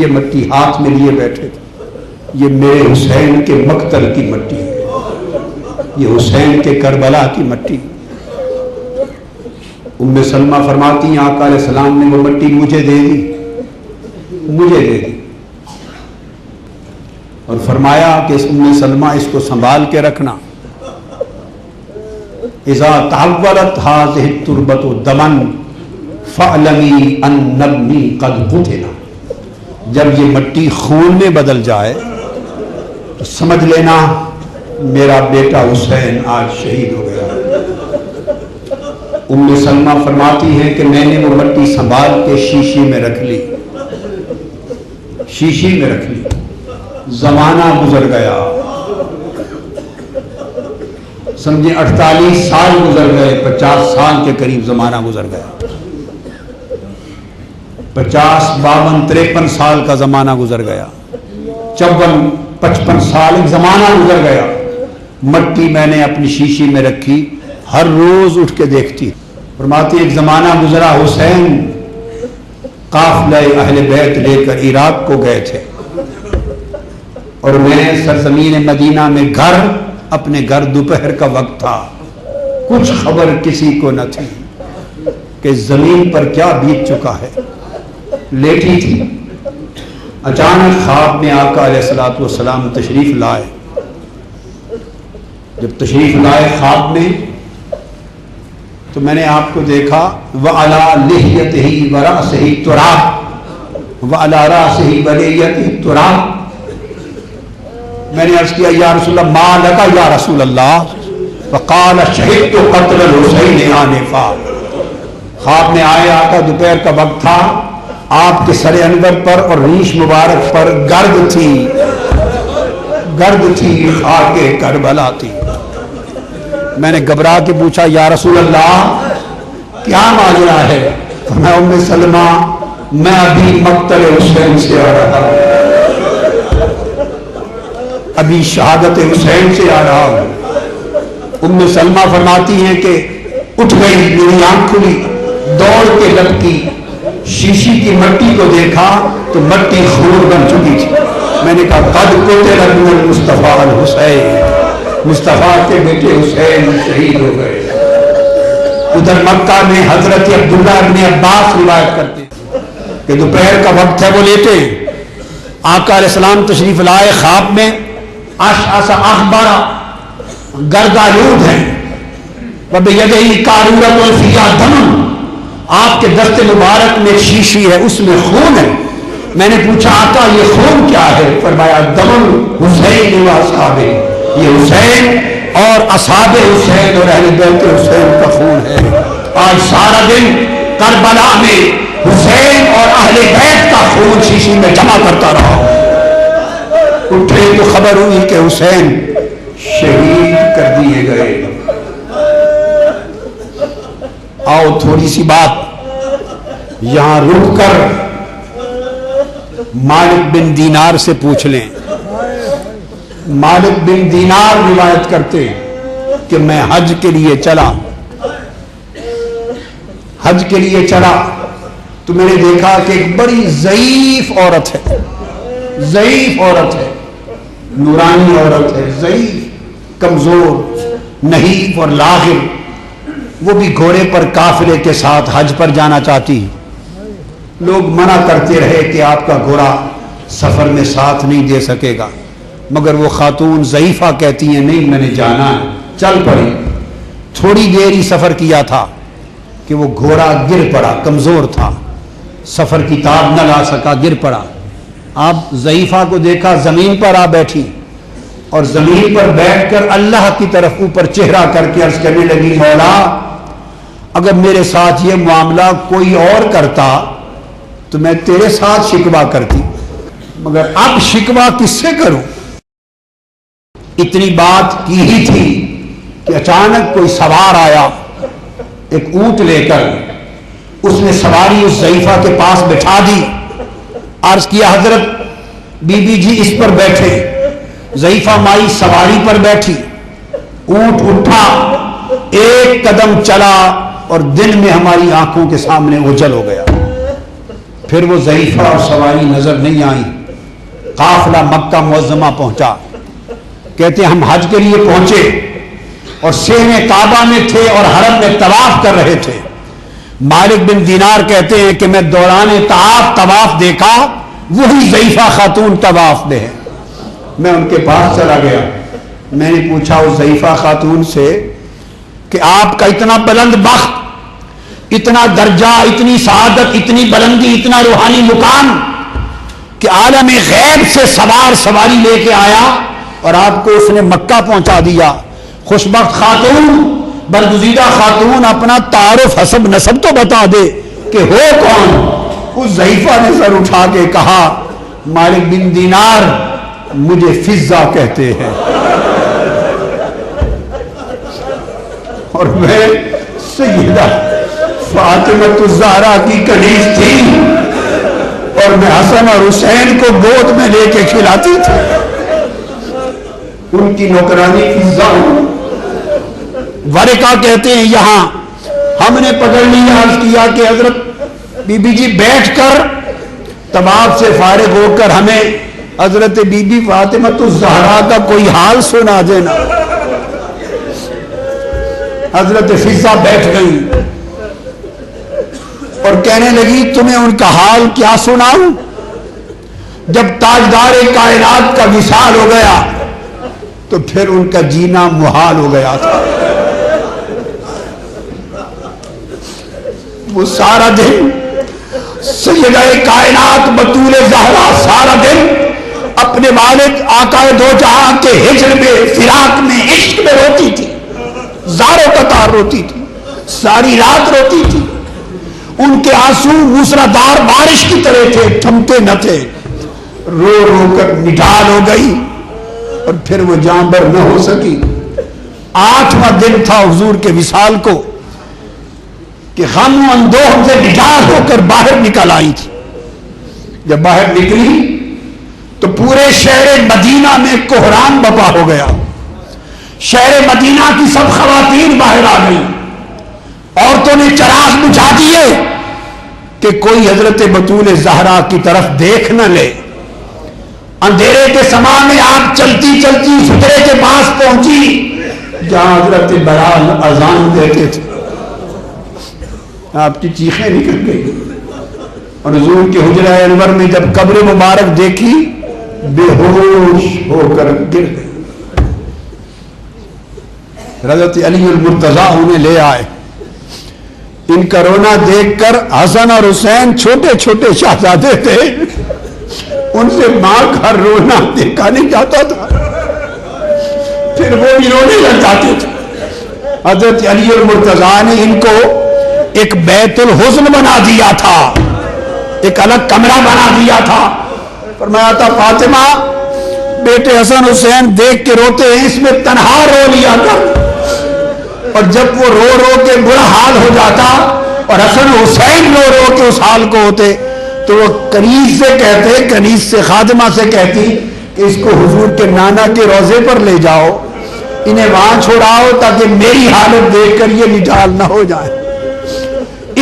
S2: یہ مٹی ہاتھ میں لیے بیٹھے تھے، یہ میرے حسین کے مقتل کی مٹی ہے، یہ حسین کے کربلا کی مٹی۔ ام سلمہ فرماتی ہیں آقا علیہ السلام نے وہ مٹی مجھے دے دی، مجھے دے دی، اور فرمایا کہ ام سلمہ اس کو سنبھال کے رکھنا، اذا تحولت هذه التربة دما فاعلمی ان ابنی قد قتل، جب یہ مٹی خون میں بدل جائے تو سمجھ لینا میرا بیٹا حسین آج شہید ہو گیا۔ ام سلمہ فرماتی ہے کہ میں نے وہ مٹی سنبھال کے شیشے میں رکھ لی، شیشے میں رکھ لی، زمانہ گزر گیا، سمجھے 48 سال گزر گئے، 50 سال کے قریب زمانہ گزر گیا، 50 52 53 سال کا زمانہ گزر گیا، 54 55 سال ایک زمانہ گزر گیا۔ مٹی میں نے اپنی شیشی میں رکھی، ہر روز اٹھ کے دیکھتی، فرماتی ایک زمانہ گزرا حسین قافلہ اہل بیت لے کر عراق کو گئے تھے اور میں سرزمین مدینہ میں اپنے گھر دوپہر کا وقت تھا، کچھ خبر کسی کو نہ تھی کہ زمین پر کیا بیت چکا ہے، لیٹی تھی، اچانک خواب میں آقا علیہ الصلوۃ والسلام تشریف لائے، جب تشریف لائے خواب میں تو میں نے آپ کو دیکھا وَعَلَى لِحْيَتِهِ وَرَأْسِهِ تُرَابٌ وَعَلَى رَأْسِهِ وَلِحْيَتِهِ تُرَابٌ، میں نے عرض کیا یا رسول اللہ ما لکا یا رسول اللہ، فقال شہدت قتل الحسین آنفا، خواب میں آئے آقا، دوپہر کا وقت تھا، آپ کے سر انور پر اور ریش مبارک پر گرد تھی، خاک کربلا تھی۔ میں نے گھبرا کے پوچھا یا رسول اللہ کیا ماجرا ہے؟ فرمایا ام سلمہ میں ابھی مقتل حسین سے آ رہا ہوں، ابھی شہادت حسین سے آ رہا ہوں۔ ام سلمہ فرماتی ہیں کہ اٹھ گئی، میری آنکھ کھلی، دوڑ کے لپکی، شیشی کی مٹی کو دیکھا تو مٹی خون بن چکی تھی. میں نے کہا قد قتل ابن المصطفیٰ الحسین، مصطفیٰ کے بیٹے حسین شہید ہو گئے. ادھر مکہ میں حضرت عبداللہ ابن عباس روایت کرتے کہ دوپہر کا وقت ہے، وہ لیٹے، آقا علیہ السلام تشریف لائے، خواب میں اشعث اغبر گردآلود ہیں، وبیدہ قارورۃ فیہا دم، آپ کے دست مبارک میں ایک شیشی ہے، اس میں خون ہے. میں نے پوچھا آقا یہ خون کیا ہے؟ فرمایا دم حسین و اصحابہ، یہ حسین اور اصحاب حسین اور اہل بیت حسین کا خون ہے. آج سارا دن کربلا میں حسین اور اہل بیت کا خون شیشی میں جمع کرتا رہا. اٹھے تو خبر ہوئی کہ حسین شہید کر دیے گئے. آؤ تھوڑی سی بات یہاں رک کر مالک بن دینار سے پوچھ لیں. مالک بن دینار روایت کرتے کہ میں حج کے لیے چلا تو میں نے دیکھا کہ ایک بڑی ضعیف عورت ہے، نورانی عورت ہے، ضعیف، کمزور، نحیف اور لاغر. وہ بھی گھوڑے پر قافلے کے ساتھ حج پر جانا چاہتی. لوگ منع کرتے رہے کہ آپ کا گھوڑا سفر میں ساتھ نہیں دے سکے گا، مگر وہ خاتون ضعیفہ کہتی ہیں نہیں میں نے جانا ہے. چل پڑی. تھوڑی دیر ہی سفر کیا تھا کہ وہ گھوڑا گر پڑا، کمزور تھا، سفر کی تاب نہ لا سکا، گر پڑا. آپ ضعیفہ کو دیکھا زمین پر آ بیٹھی اور زمین پر بیٹھ کر اللہ کی طرف اوپر چہرہ کر کے عرض کرنے لگی مولا اگر میرے ساتھ یہ معاملہ کوئی اور کرتا تو میں تیرے ساتھ شکوہ کرتی، مگر اب شکوہ کس سے کروں؟ اتنی بات کی ہی تھی کہ اچانک کوئی سوار آیا ایک اونٹ لے کر. اس نے سواری اس ضعیفہ کے پاس بٹھا دی. عرض کیا حضرت بی بی جی اس پر بیٹھے. ضعیفہ مائی سواری پر بیٹھی، اونٹ اٹھا، ایک قدم چلا اور دن میں ہماری آنکھوں کے سامنے اوجل ہو گیا. پھر وہ ضعیفہ اور سواری نظر نہیں آئی. قافلہ مکہ معظمہ پہنچا. کہتے ہم حج کے لیے پہنچے اور سینے کعبہ میں تھے اور حرم میں طواف کر رہے تھے. مالک بن دینار کہتے ہیں کہ میں دوران طواف دیکھا وہی ضعیفہ خاتون طواف میں ہے. میں ان کے پاس چلا گیا. میں نے پوچھا اس ضعیفہ خاتون سے کہ آپ کا اتنا بلند بخت، اتنا درجہ، اتنی سعادت، اتنی بلندی، اتنا روحانی مقام کہ عالم غیب سے سواری لے کے آیا اور آپ کو اس نے مکہ پہنچا دیا. خوشبخت خاتون، برگزیدہ خاتون، اپنا تعارف حسب نسب تو بتا دے کہ ہو کون؟ اس ضعیفہ نے سر اٹھا کے کہا مالک بن دینار مجھے فضہ کہتے ہیں اور میں سیدہ فاطمہ الزہرا کی کنیز تھی اور میں حسن اور حسین کو گود میں لے کے کھلاتی تھی. ان کی نوکرانی فضہ ہوں. ورقہ کہتے ہیں یہاں ہم نے پکڑ لیا، عرض کیا کہ حضرت بی بی جی بیٹھ کر طواف سے فارغ ہو کر ہمیں حضرت بی بی فاطمہ الزہرا کا کوئی حال سنا دینا. حضرت فضہ بیٹھ گئی اور کہنے لگی تمہیں ان کا حال کیا سناؤں؟ جب تاجدار کائنات کا وصال ہو گیا تو پھر ان کا جینا محال ہو گیا تھا. وہ سارا دن سیدہ کائنات بطول زہرا سارا دن اپنے والد آقا دو جہاں کے ہجر میں، فراق میں، عشق میں روتی تھی، زاروں قطار روتی تھی، ساری رات روتی تھی. ان کے آنسو موسلادھار بارش کی طرح تھے، تھمتے نہ تھے. رو رو کر نڈال ہو گئی اور پھر وہ جاں بر نہ ہو سکی. 8واں دن تھا حضور کے وصال کو کہ غم و اندوہ سے نڈال ہو کر باہر نکل آئی تھی. جب باہر نکلی تو پورے شہر مدینہ میں کوہرام بپا ہو گیا. شہر مدینہ کی سب خواتین باہر آ گئی. عورتوں نے چراغ بجھا دیے، کہ کوئی حضرت بطول زہرا کی طرف دیکھ نہ لے. اندھیرے کے سما میں آپ چلتی چلتی سترے کے پاس پہنچی جہاں حضرت بلال اذان دیتے تھے. آپ کی چیخیں نکل گئی اور حضور کے حجرہ انور میں جب قبر مبارک دیکھی بے ہوش ہو کر گر گئی. حضرت علی المرتضیٰ انہیں لے آئے. ان کا رونا دیکھ کر حسن اور حسین چھوٹے چھوٹے شہزادے تھے, ان سے ماں کا رونا دیکھا نہیں جاتا تھا, پھر وہ بھی رونے لگ جاتے تھے. حضرت علی المرتضیٰ نے ان کو ایک بیت الحزن بنا دیا تھا, ایک الگ کمرہ بنا دیا تھا. فرمایا تھا فاطمہ بیٹے حسن حسین دیکھ کے روتے ہیں, اس میں تنہا رو لیا کر. اور جب وہ رو رو کے برا حال ہو جاتا اور حسن حسین رو رو کے اس حال کو ہوتے تو وہ کنیز سے کہتے, کنیز سے خادمہ سے کہتی کہ اس کو حضور کے نانا کے روضے پر لے جاؤ, انہیں وہاں چھوڑاؤ تاکہ میری حالت دیکھ کر یہ نڈال نہ ہو جائے.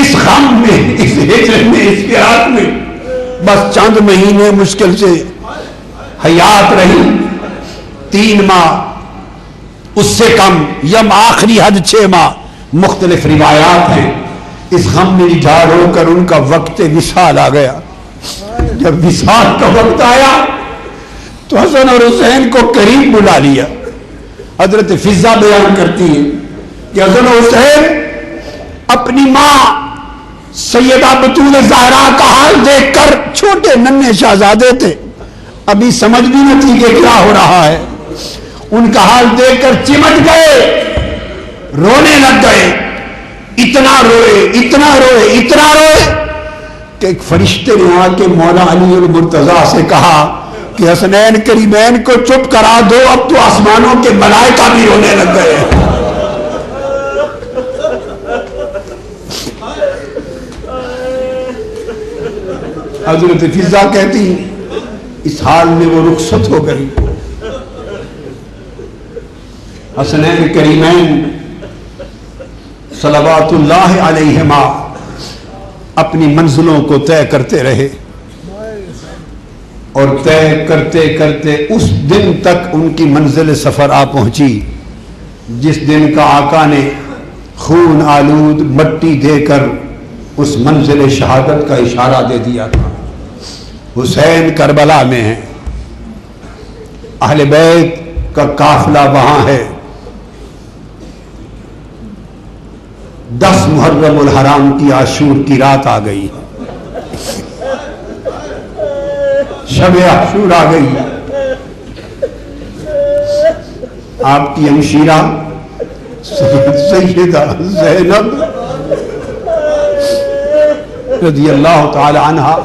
S2: اس غم میں, اس ہجر میں, اس فراق میں بس چند مہینے مشکل سے حیات رہی, 3 ماہ, اس سے کم, یم آخری حد 6 ماہ. مختلف روایات ہیں. اس غم میں نڈال ہو کر ان کا وقت وصال آ گیا. جب وصال کا وقت آیا تو حسن اور حسین کو قریب بلا لیا. حضرت فضہ بیان کرتی ہے کہ حسن اور حسین اپنی ماں سیدہ بطول زہرا کا حال دیکھ کر, چھوٹے ننھے شہزادے تھے, ابھی سمجھ بھی نہ تھی کہ کیا ہو رہا ہے, ان کا حال دیکھ کر چمٹ گئے, رونے لگ گئے. اتنا روئے, اتنا روئے, اتنا روئے کہ ایک فرشتے نے آ کے مولا علی المرتضیٰ سے کہا کہ حسنین کریمین کو چپ کرا دو, اب تو آسمانوں کے ملائکہ بھی رونے لگ گئے. حضرت فضہ کہتی اس حال میں وہ رخصت ہو گئی. حسنین کریمین صلوات اللہ علیہما اپنی منزلوں کو طے کرتے رہے, اور طے کرتے کرتے اس دن تک ان کی منزل سفر آ پہنچی جس دن کا آقا نے خون آلود مٹی دے کر اس منزل شہادت کا اشارہ دے دیا تھا. حسین کربلا میں ہیں, اہل بیت کا قافلہ وہاں ہے. 10 محرم الحرام کی عاشور کی رات آ گئی, شب عاشور آ گئی. آپ کی ہمشیرہ سیدہ زینب رضی اللہ تعالی عنہا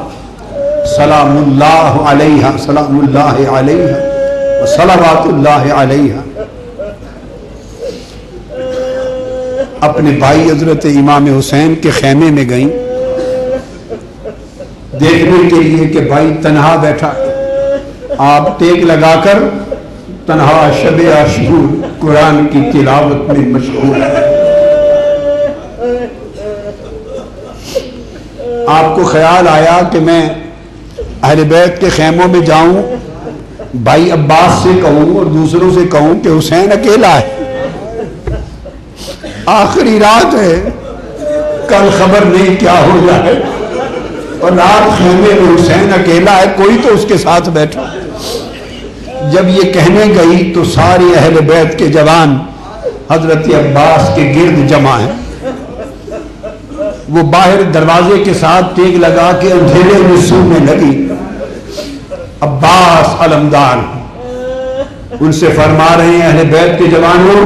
S2: سلام اللہ علیہا, سلام اللہ علیہا و صلوات اللہ علیہا, اپنے بھائی حضرت امام حسین کے خیمے میں گئیں دیکھنے کے لیے کہ بھائی تنہا بیٹھا ہے. آپ ٹیک لگا کر تنہا شب عاشور قرآن کی تلاوت میں مشغول ہے. آپ کو خیال آیا کہ میں اہل بیت کے خیموں میں جاؤں, بھائی عباس سے کہوں اور دوسروں سے کہوں کہ حسین اکیلا ہے, آخری رات ہے, کل خبر نہیں کیا ہو جائے, اور رات خیمے میں حسین اکیلا ہے, کوئی تو اس کے ساتھ بیٹھا. جب یہ کہنے گئی تو سارے اہل بیت کے جوان حضرت عباس کے گرد جمع ہیں. وہ باہر دروازے کے ساتھ ٹیک لگا کے اندھیرے میں سونے لگی. عباس علمدار ان سے فرما رہے ہیں اہل بیت کے جوانوں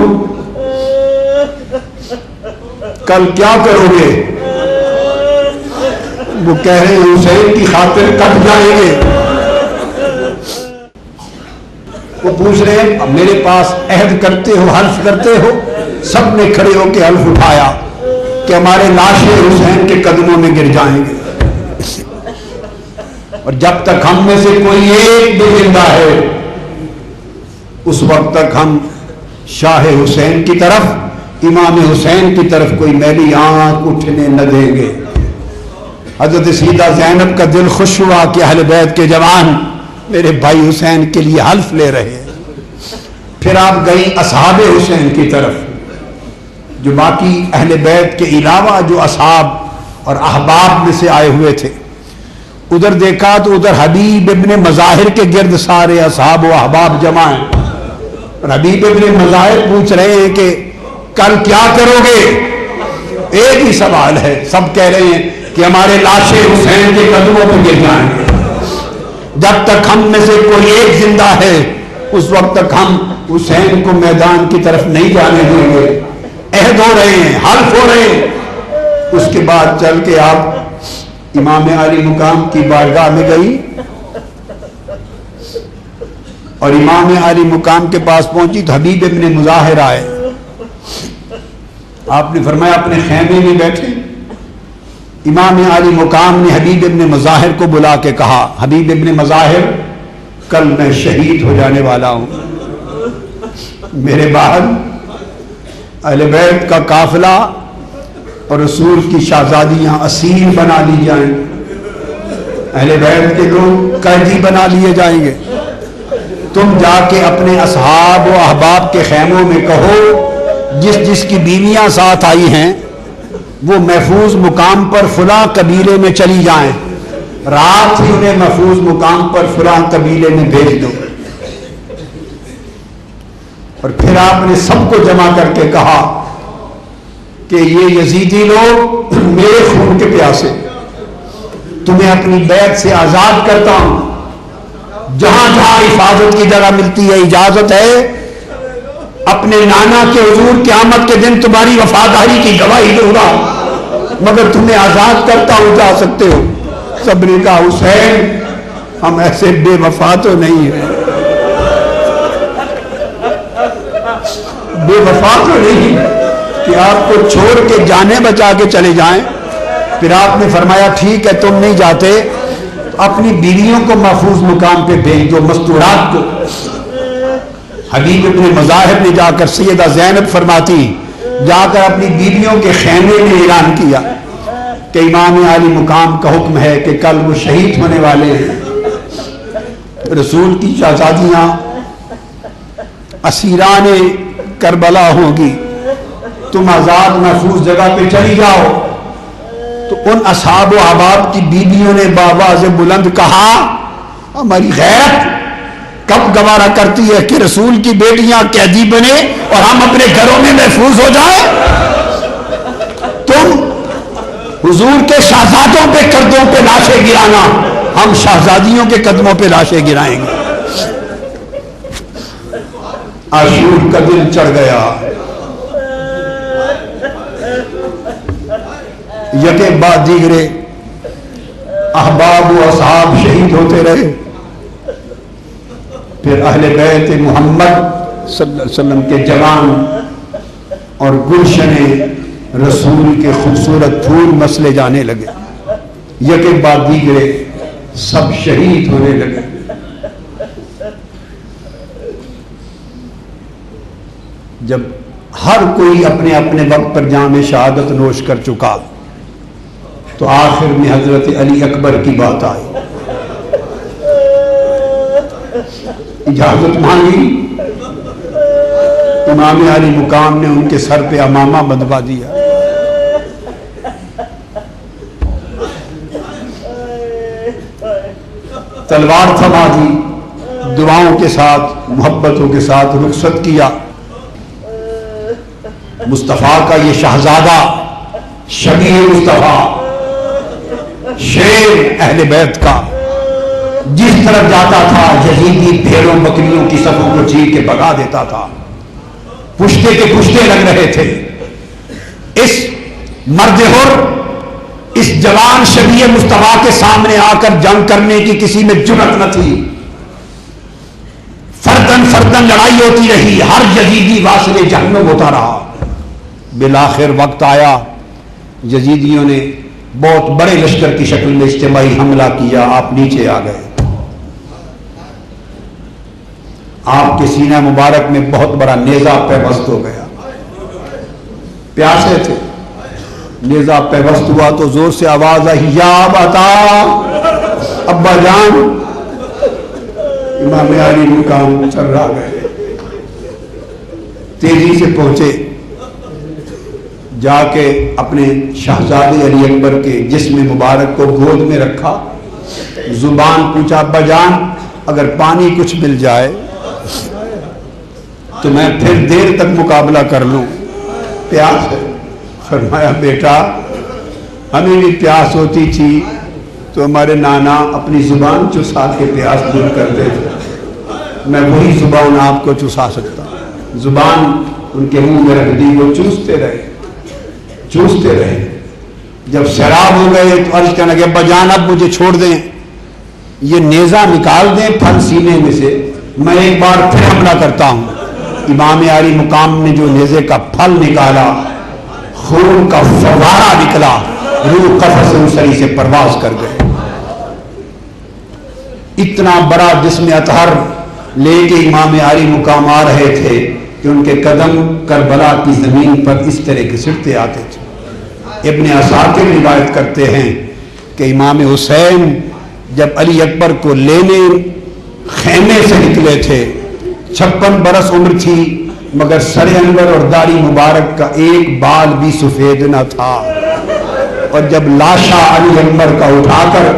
S2: کل کیا کرو گے؟ وہ کہہ رہے ہیں حسین کی خاطر کٹ جائیں گے. وہ پوچھ رہے ہیں میرے پاس عہد کرتے ہو, حلف کرتے ہو؟ سب نے کھڑے ہو کے حلف اٹھایا کہ ہمارے لاشیں حسین کے قدموں میں گر جائیں گے, اور جب تک ہم میں سے کوئی ایک بھی زندہ ہے اس وقت تک ہم شاہ حسین کی طرف, امام حسین کی طرف کوئی میلی آنکھ اٹھنے نہ دیں گے. حضرت سیدہ زینب کا دل خوش ہوا کہ اہل بیت کے جوان میرے بھائی حسین کے لیے حلف لے رہے ہیں۔ پھر آپ گئی اصحاب حسین کی طرف، جو باقی اہل بیت کے علاوہ جو اصحاب اور احباب میں سے آئے ہوئے تھے، ادھر دیکھا تو ادھر حبیب ابن مظاہر کے گرد سارے اصحاب و احباب جمع ہیں، اور حبیب ابن مظاہر پوچھ رہے ہیں کہ کل کیا کرو گے؟ ایک ہی سوال ہے، سب کہہ رہے ہیں کہ ہمارے لاشیں حسین کے قدموں پہ گر جائیں گے، جب تک ہم میں سے کوئی ایک زندہ ہے اس وقت تک ہم حسین کو میدان کی طرف نہیں جانے دیں گے۔ عہد ہو رہے ہیں، حلف ہو رہے ہیں۔ اس کے بعد چل کے آپ امام علی مقام کی بارگاہ میں گئی اور امام علی مقام کے پاس پہنچی تو حبیب ابن مظاہر آئے۔ آپ نے فرمایا اپنے خیمے میں بیٹھے۔ امام علی مقام نے حبیب ابن مظاہر کو بلا کے کہا، حبیب ابن مظاہر کل میں شہید ہو جانے والا ہوں، میرے بعد اہل بیت کا قافلہ اور رسول کی شہزادیاں اسیر بنا لی جائیں، اہل بیت کے لوگ قیدی بنا لیے جائیں گے۔ تم جا کے اپنے اصحاب و احباب کے خیموں میں کہو جس جس کی بیویاں ساتھ آئی ہیں وہ محفوظ مقام پر فلاں قبیلے میں چلی جائیں، رات ہی انہیں محفوظ مقام پر فلاں قبیلے میں بھیج دو۔ اور پھر آپ نے سب کو جمع کر کے کہا کہ یہ یزیدی لوگ میرے خون کے پیاسے، تمہیں اپنی بیعت سے آزاد کرتا ہوں، جہاں جہاں حفاظت کی جگہ ملتی ہے اجازت ہے، اپنے نانا کے حضور قیامت کے دن تمہاری وفاداری کی گواہی دوں گا، مگر تمہیں آزاد کرتا ہوں، جا سکتے ہو۔ سب نے کہا حسین ہم ایسے بے وفا تو نہیں ہیں، بے وفا تو نہیں کہ آپ کو چھوڑ کے جانے بچا کے چلے جائیں۔ پھر آپ نے فرمایا ٹھیک ہے تم نہیں جاتے، اپنی بیویوں کو محفوظ مقام پہ بھیج دو، مستورات کو۔ حبیب ابن مظاہر نے جا کر سیدہ زینب فرماتی جا کر اپنی بیویوں کے خیمے میں اعلان کیا کہ امام علی مقام کا حکم ہے کہ کل وہ شہید ہونے والے ہیں، رسول کی شہزادیاں اسیران کربلا ہوں گی، تم آزاد محفوظ جگہ پہ چلی جاؤ۔ تو ان اصحاب و احباب کی بیویوں نے بآواز بلند کہا ہماری غیرت کب گوارا کرتی ہے کہ رسول کی بیٹیاں قیدی بنے اور ہم اپنے گھروں میں محفوظ ہو جائیں؟ تم حضور کے شہزادوں پہ قدموں پہ لاشیں گرانا، ہم شہزادیوں کے قدموں پہ لاشیں گرائیں گے۔ عاشور کا دل چڑھ گیا، یکے بعد دیگرے احباب و اصحاب شہید ہوتے رہے۔ پھر اہل بیت محمد صلی اللہ علیہ وسلم کے جوان اور گلشن رسول کے خوبصورت پھول مسلے جانے لگے، یکے بعد دیگرے سب شہید ہونے لگے۔ جب ہر کوئی اپنے اپنے وقت پر جام شہادت نوش کر چکا تو آخر میں حضرت علی اکبر کی بات آئی، اجازت مانگی، امام علی مقام نے ان کے سر پہ امامہ بندھوا دیا۔ تلوار تھما دی، دعاؤں کے ساتھ محبتوں کے ساتھ رخصت کیا۔ مصطفیٰ کا یہ شہزادہ شبیہ مصطفیٰ، شیر اہل بیت کا، جس طرف جاتا تھا یزیدی بھیڑوں بکریوں کی صفوں کو چیر کے بھگا دیتا تھا، پشتے کے پشتے لگ رہے تھے۔ اس مرد حر، اس جوان شبیہ مصطفیٰ کے سامنے آ کر جنگ کرنے کی کسی میں جرأت نہ تھی۔ فردن فردن لڑائی ہوتی رہی، ہر یزیدی واصل جہنم ہوتا رہا۔ بالآخر وقت آیا، یزیدیوں نے بہت بڑے لشکر کی شکل میں اجتماعی حملہ کیا، آپ نیچے آ گئے۔ آپ کے سینہ مبارک میں بہت بڑا نیزہ پیوست ہو گیا، پیاسے تھے، نیزہ پیوست ہوا تو زور سے آواز آئی یا ابتا، ابا جان۔ امام علی مقام چرا گئے، تیزی سے پہنچے، جا کے اپنے شہزادے علی اکبر کے جسم مبارک کو گود میں رکھا، زبان پوچھا ابا جان اگر پانی کچھ مل جائے تو میں پھر دیر تک مقابلہ کر لوں، پیاس ہے۔ فرمایا بیٹا ہمیں بھی پیاس ہوتی تھی تو ہمارے نانا اپنی زبان چسا کے پیاس دور کرتے تھے، میں وہی زبان آپ کو چسا سکتا ہوں۔ زبان ان کے منہ میں رکھ دی، وہ چوستے رہے۔ جب سیراب ہو گئے تو عرض کرنے لگے ابا جان اب مجھے چھوڑ دیں، یہ نیزہ نکال دیں پھل سینے میں سے، میں ایک بار پھر حملہ کرتا ہوں۔ امام علی مقام نے جو نیزے کا پھل نکالا، خون کا فوارہ نکلا، روح قفس انصری سے پرواز کر گئے۔ اتنا بڑا جسم اطہر لے کے امام علی مقام آ رہے تھے کہ ان کے قدم کربلا کی زمین پر اس طرح کے سرتے آتے تھے۔ ابن اساکر روایت کرتے ہیں کہ امام حسین جب علی اکبر کو لینے خیمے سے نکلے تھے، 56 برس عمر تھی، مگر سر انور اور داڑھی مبارک کا ایک بال بھی سفید نہ تھا، اور جب لاشا علی اکبر کا اٹھا کر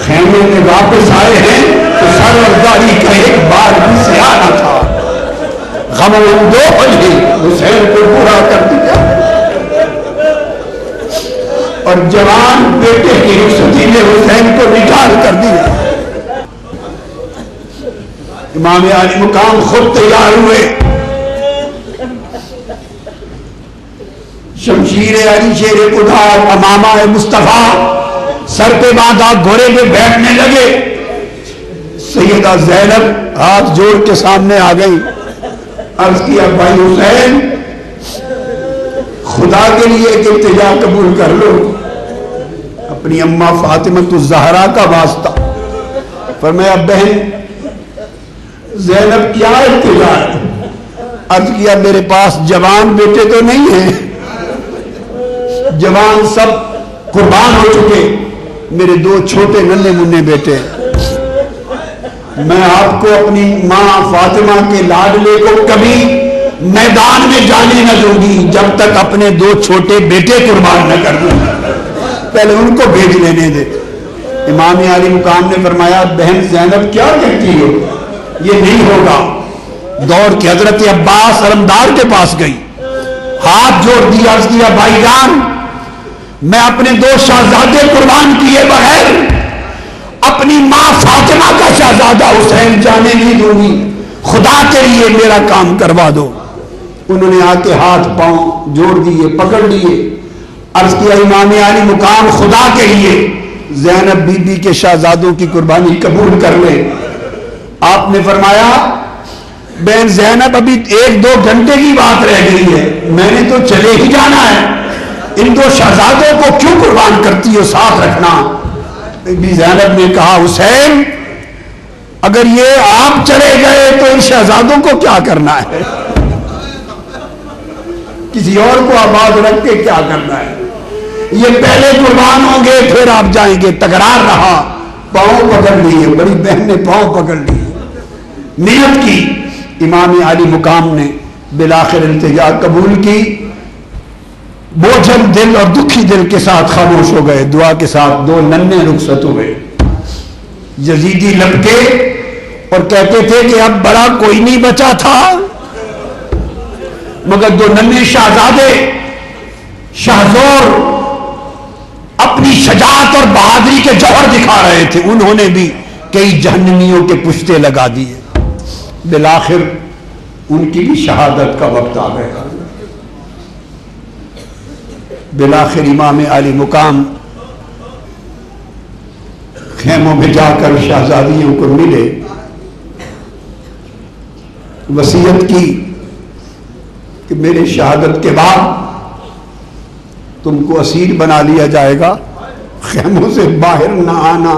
S2: خیمے میں واپس آئے ہیں تو سر اور داڑھی کا ایک بال بھی سیاہ نہ تھا۔ غم دو حسین کو پورا کر دیا، اور جوان بیٹے کی رخصتی نے حسین کو نکال کر دیا۔ امام علی مقام خود تیار ہوئے، شمشیر علی شیر خدا، امامہ مصطفیٰ سر پہ باندھا، گھوڑے پہ بیٹھنے لگے۔ سیدہ زینب ہاتھ جوڑ کے سامنے آ گئی، عرض کیا بھائی حسین خدا کے لیے کہ التجا قبول کر لو، اپنی اماں فاطمہ الزہرا کا واسطہ۔ فرمایا بہن زینب کیا التجا ہے؟ عرض کیا میرے پاس جوان بیٹے تو نہیں ہیں، جوان سب قربان ہو چکے، میرے 2 چھوٹے ننھے منھے بیٹے، میں آپ کو اپنی ماں فاطمہ کے لاڈلے کو کبھی میدان میں جانے نہ دوں گی جب تک اپنے 2 چھوٹے بیٹے قربان نہ کر دوں، پہلے ان کو بھیج لینے دے۔ امام علی مقام نے فرمایا بہن زینب کیا کہتی ہو، یہ نہیں ہوگا۔ دوڑ کے حضرت عباس علمدار کے پاس گئی، ہاتھ جوڑ دیا، عرض کیا بھائی جان میں اپنے 2 شہزادے قربان کیے بغیر اپنی ماں فاطمہ کا شہزادہ حسین جانے نہیں دوں گی، خدا کے لیے میرا کام کروا دو۔ انہوں نے آ کے ہاتھ پاؤں جوڑ دیے، پکڑ لیے، عرض کیا امام علی مقام خدا کے لیے زینب بی بی کے شہزادوں کی قربانی قبول کر لے۔ آپ نے فرمایا بہن زینب ابھی 1-2 گھنٹے کی بات رہ گئی ہے، میں نے تو چلے ہی جانا ہے، ان 2 شہزادوں کو کیوں قربان کرتی ہو، ساتھ رکھنا۔ بی زینب نے کہا حسین اگر یہ آپ چلے گئے تو ان شہزادوں کو کیا کرنا ہے، کسی اور کو آباد رکھ کے کیا کرنا ہے، یہ پہلے قربان ہوں گے پھر آپ جائیں گے۔ تکرار رہا، پاؤں پکڑ لیے، بڑی بہن نے پاؤں پکڑ لیے، نیت کی۔ امام علی مقام نے بالآخر التجا قبول کی، بوجھل دل اور دکھی دل کے ساتھ خاموش ہو گئے، دعا کے ساتھ 2 ننھے رخصت ہوئے۔ یزیدی لپکے اور کہتے تھے کہ اب بڑا کوئی نہیں بچا تھا، مگر 2 ننھے شہزادے شہزور اپنی شجاعت اور بہادری کے جوہر دکھا رہے تھے، انہوں نے بھی کئی جہنمیوں کے پشتے لگا دیے۔ بالآخر ان کی بھی شہادت کا وقت آ گیا۔ بالآخر امام علی مقام خیموں میں جا کر شہزادیوں کو ملے، وصیت کی کہ میرے شہادت کے بعد تم کو اسیر بنا لیا جائے گا، خیموں سے باہر نہ آنا۔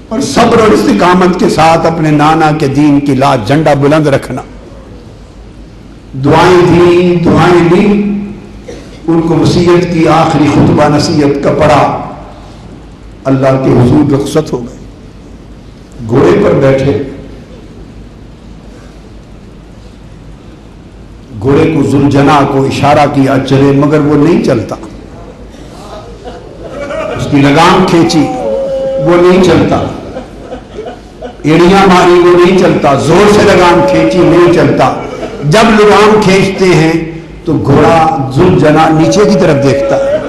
S2: اور صبر اور استقامت کے ساتھ اپنے نانا کے دین کی لاج جھنڈا بلند رکھنا۔ دعائیں دیں، دعائیں لی، ان کو وصیت کی، آخری خطبہ نصیحت کا پڑھا، اللہ کے حضور رخصت ہو گئے، گھوڑے پر بیٹھے، گھوڑے کو ذوالجناح کو اشارہ کیا چلے، مگر وہ نہیں چلتا، اس کی لگام کھینچی، وہ نہیں چلتا، ایڑیاں ماری، وہ نہیں چلتا، زور سے لگام کھینچی، نہیں چلتا۔ جب لگام کھینچتے ہیں تو گھوڑا ذوالجناح نیچے کی طرف دیکھتا ہے،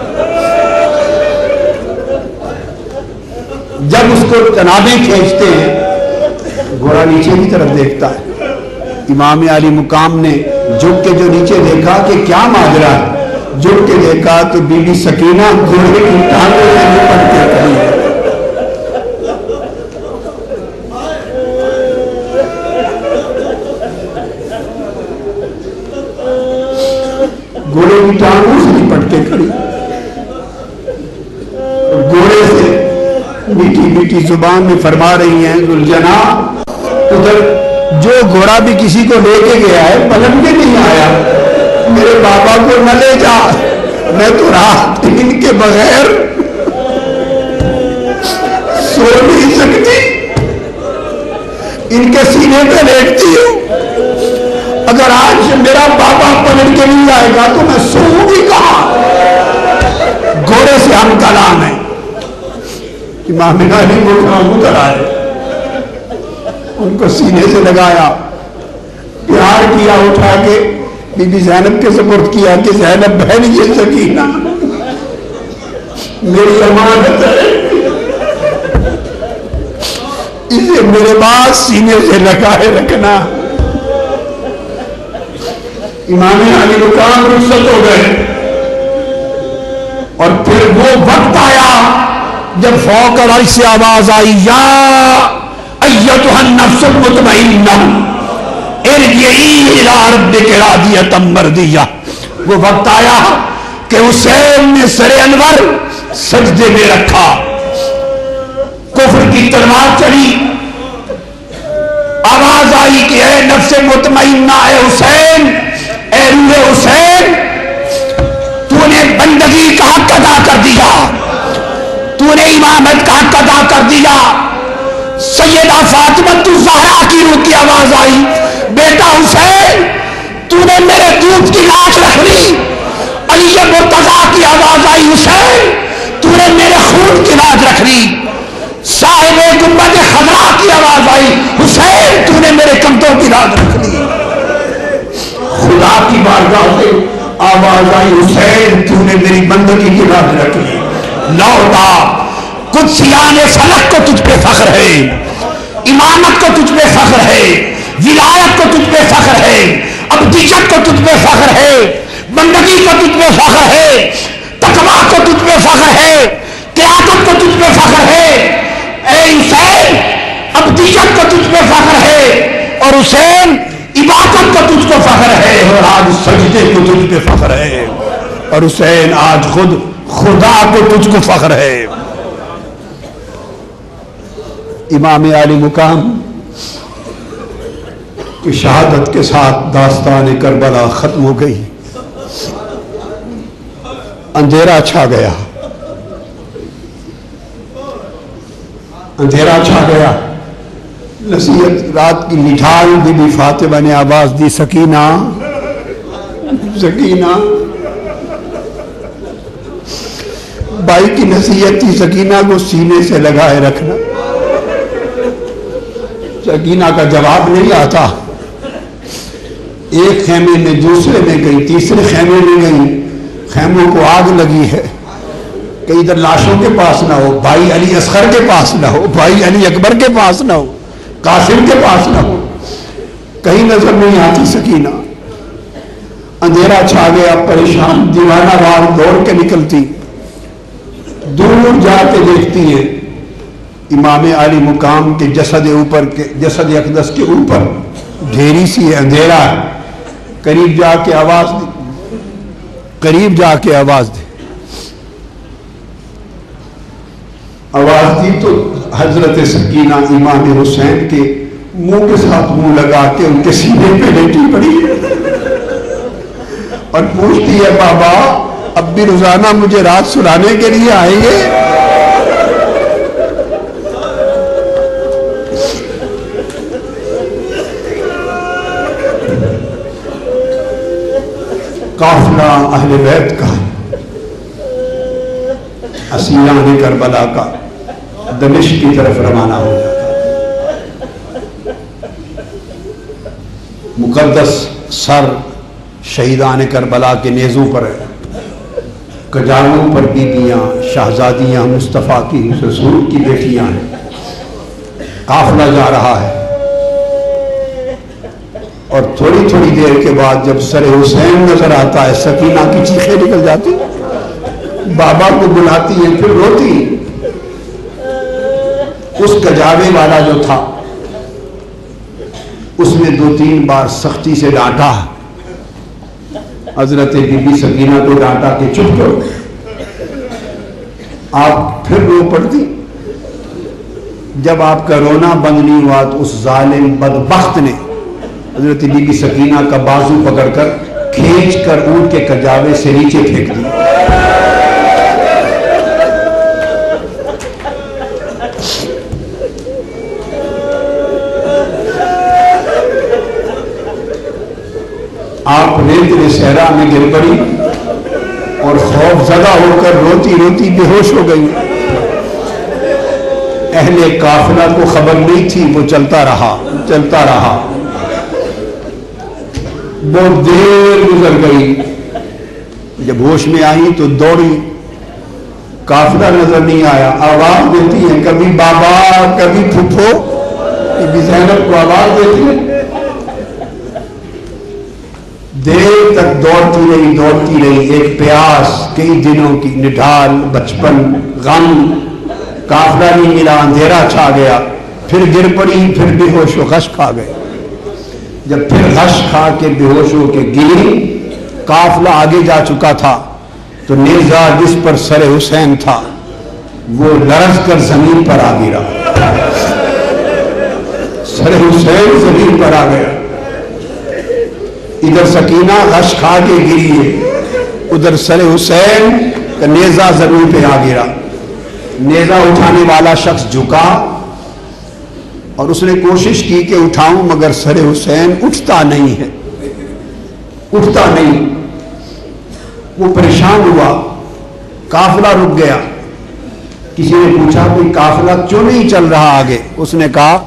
S2: جب اس کو تنابیں کھینچتے ہیں گھوڑا نیچے کی طرف دیکھتا ہے۔ امام علی مقام نے جھک کے جو نیچے دیکھا کہ کیا ماجرا ہے، جھک کے دیکھا تو بی بی سکینہ گھوڑے کی ٹانگوں سے لپٹ کے کھڑی ہے۔ گھوڑے کی ٹانگوں سے لپٹ کے کھڑی، گھوڑے سے میٹھی میٹھی زبان میں فرما رہی ہیں، ذوالجناح ادھر جو گھوڑا بھی کسی کو لے کے گیا ہے پلٹ کے نہیں آیا، میرے بابا کو نہ لے جا، میں تو رات ان کے بغیر سو نہیں سکتی، ان کے سینے پہ لیٹتی ہوں، اگر آج میرا بابا پلٹ کے نہیں آئے گا تو میں سوؤں گی کہاں؟ گھوڑے سے ہم کلام ہیں۔ امام علی مقام ادھر آئے، ان کو سینے سے لگایا، پیار کیا، اٹھا کے بی بی زینب کے سپرد کیا کہ زینب بہن یہ سکینہ میری امانت ہے، اسے میرے پاس سینے سے لگائے رکھنا۔ امام علی مقام رخصت ہو گئے، اور پھر وہ وقت آیا جب فوق العرش سے آواز آئی، یا ایتھا النفس المطمئنہ ارجعی الی ربک راضیۃ مرضیہ۔ وہ وقت آیا کہ حسین نے سر انور سجدے میں رکھا، کفر کی تلوار چلی، آواز آئی کہ اے نفس مطمئنہ، اے حسین، اے روح حسین، تو نے بندگی کا حق ادا کر دیا، تو نے امامت کا حق ادا کر دیا۔ سیدہ فاطمہ الزہرا کی روح کی آواز آئی، بیٹا حسین، تو نے میرے دودھ کی لاش رکھ لی۔ علی مرتضیٰ کی آواز آئی، حسین، تو نے میرے خون کی لاش رکھ لی۔ صاحب گنبد خضرا کی آواز آئی، حسین، تو نے میرے کندھوں کی لاش رکھ لی۔ خدا کی بارگاہ سے آواز آئی، حسین، تو نے میری بندگی کی لاش رکھ لی۔ لوٹا، قدسیان فلک کو تجھ پہ فخر ہے، امامت کو تجھ پہ فخر ہے، ولایت کو تجھ پہ فخر ہے، ابدیت کو تجھ پہ فخر ہے، بندگی کو تجھ پہ فخر ہے، تقویٰ کو تجھ پہ فخر ہے، قیادت کو تجھ پہ فخر ہے۔ اے حسین، ابدیت کو تجھ پہ فخر ہے، اور حسین عبادت کو تجھ کو فخر ہے، اور آج سجدے کو تجھ پہ فخر ہے، اور حسین آج خود خدا کو تجھ کو فخر ہے۔ امام علی مقام کی شہادت کے ساتھ داستان کربلا ختم ہو گئی، اندھیرا چھا گیا، اندھیرا چھا گیا۔ نصیحت رات کی نٹھال بی بی فاطمہ نے آواز دی، سکینہ، سکینہ، بھائی کی نصیحت تھی، سکینہ کو سینے سے لگائے رکھنا۔ سکینہ کا جواب نہیں آتا، ایک خیمے میں دوسرے میں گئی، تیسرے خیمے میں گئی، خیموں کو آگ لگی ہے، کہ ادھر لاشوں کے پاس نہ ہو، بھائی علی اصغر کے پاس نہ ہو، بھائی علی اکبر کے پاس نہ ہو، قاسم کے پاس نہ ہو، کہیں نظر نہیں آتی سکینہ۔ اندھیرا چھا گیا، پریشان دیوانہ وار دوڑ کے نکلتی، دور جا کے دیکھتی ہے امام علی مقام کے جسد اوپر کے جسد اقدس کے اوپر ڈھیری سی ہے، اندھیرا ہے، قریب جا کے آواز دی، قریب جا کے آواز دی، آواز دی تو حضرت سکینہ امام حسین کے منہ کے ساتھ منہ لگا کے ان کے سینے پہ لیٹی پڑی ہے۔ اور پوچھتی ہے بابا اب بھی روزانہ مجھے رات سلانے کے لیے آئیں گے؟ قافلہ اہل بیت کا اسیران کربلا کا دمشق کی طرف روانہ ہو جاتا، مقدس سر شہیدان کربلا کے نیزوں پر ہے، کجاووں پر بیبیاں شہزادیاں مصطفیٰ کی رسول کی بیٹیاں ہیں، قافلہ جا رہا ہے، اور تھوڑی تھوڑی دیر کے بعد جب سر حسین نظر آتا ہے سکینہ کی چیخیں نکل جاتی، بابا کو بلاتی ہیں، پھر روتی۔ اس کجاوے والا جو تھا اس نے 2-3 بار سختی سے ڈانٹا، حضرت بی بی سکینہ کو ڈانٹا کہ چپ کرو، آپ پھر رو پڑتی۔ جب آپ کا رونا بند نہیں ہوا تو اس ظالم بدبخت نے حضرت بی بی سکینہ کا بازو پکڑ کر کھینچ کر اونٹ کے کجاوے سے نیچے پھینک دی۔ آپ ریت صحرا میں گر پڑی اور خوف زدہ ہو کر روتی روتی بے ہوش ہو گئی۔ اہل قافلہ کو خبر نہیں تھی، وہ چلتا رہا۔ بہت دیر گزر گئی، جب ہوش میں آئی تو دوڑی، قافلہ نظر نہیں آیا۔ آواز دیتی ہیں، کبھی بابا کبھی پھپھو، بی بی زینب کو آواز دیتی ہے۔ دیر تک دوڑتی رہی، ایک پیاس کئی دنوں کی، نڈھال، بچپن، غم، قافلہ نہیں ملا، اندھیرا چھا گیا، پھر گر پڑی، پھر بے ہوش و غش کھا گئے۔ جب پھر غش کھا کے بے ہوش ہو کے گری، قافلہ آگے جا چکا تھا تو نیزہ جس پر سر حسین تھا وہ لرز کر زمین پر آ گرا، سر حسین زمین پر آ گیا۔ ادھر سکینہ غش کھا کے گری ہے، ادھر سر حسین کا نیزہ زمین پہ آ گرا۔ نیزہ اٹھانے والا شخص جھکا اور اس نے کوشش کی کہ اٹھاؤں، مگر سر حسین اٹھتا نہیں ہے، اٹھتا نہیں۔ وہ پریشان ہوا، قافلہ رک گیا۔ کسی نے پوچھا کہ قافلہ کیوں نہیں چل رہا آگے؟ اس نے کہا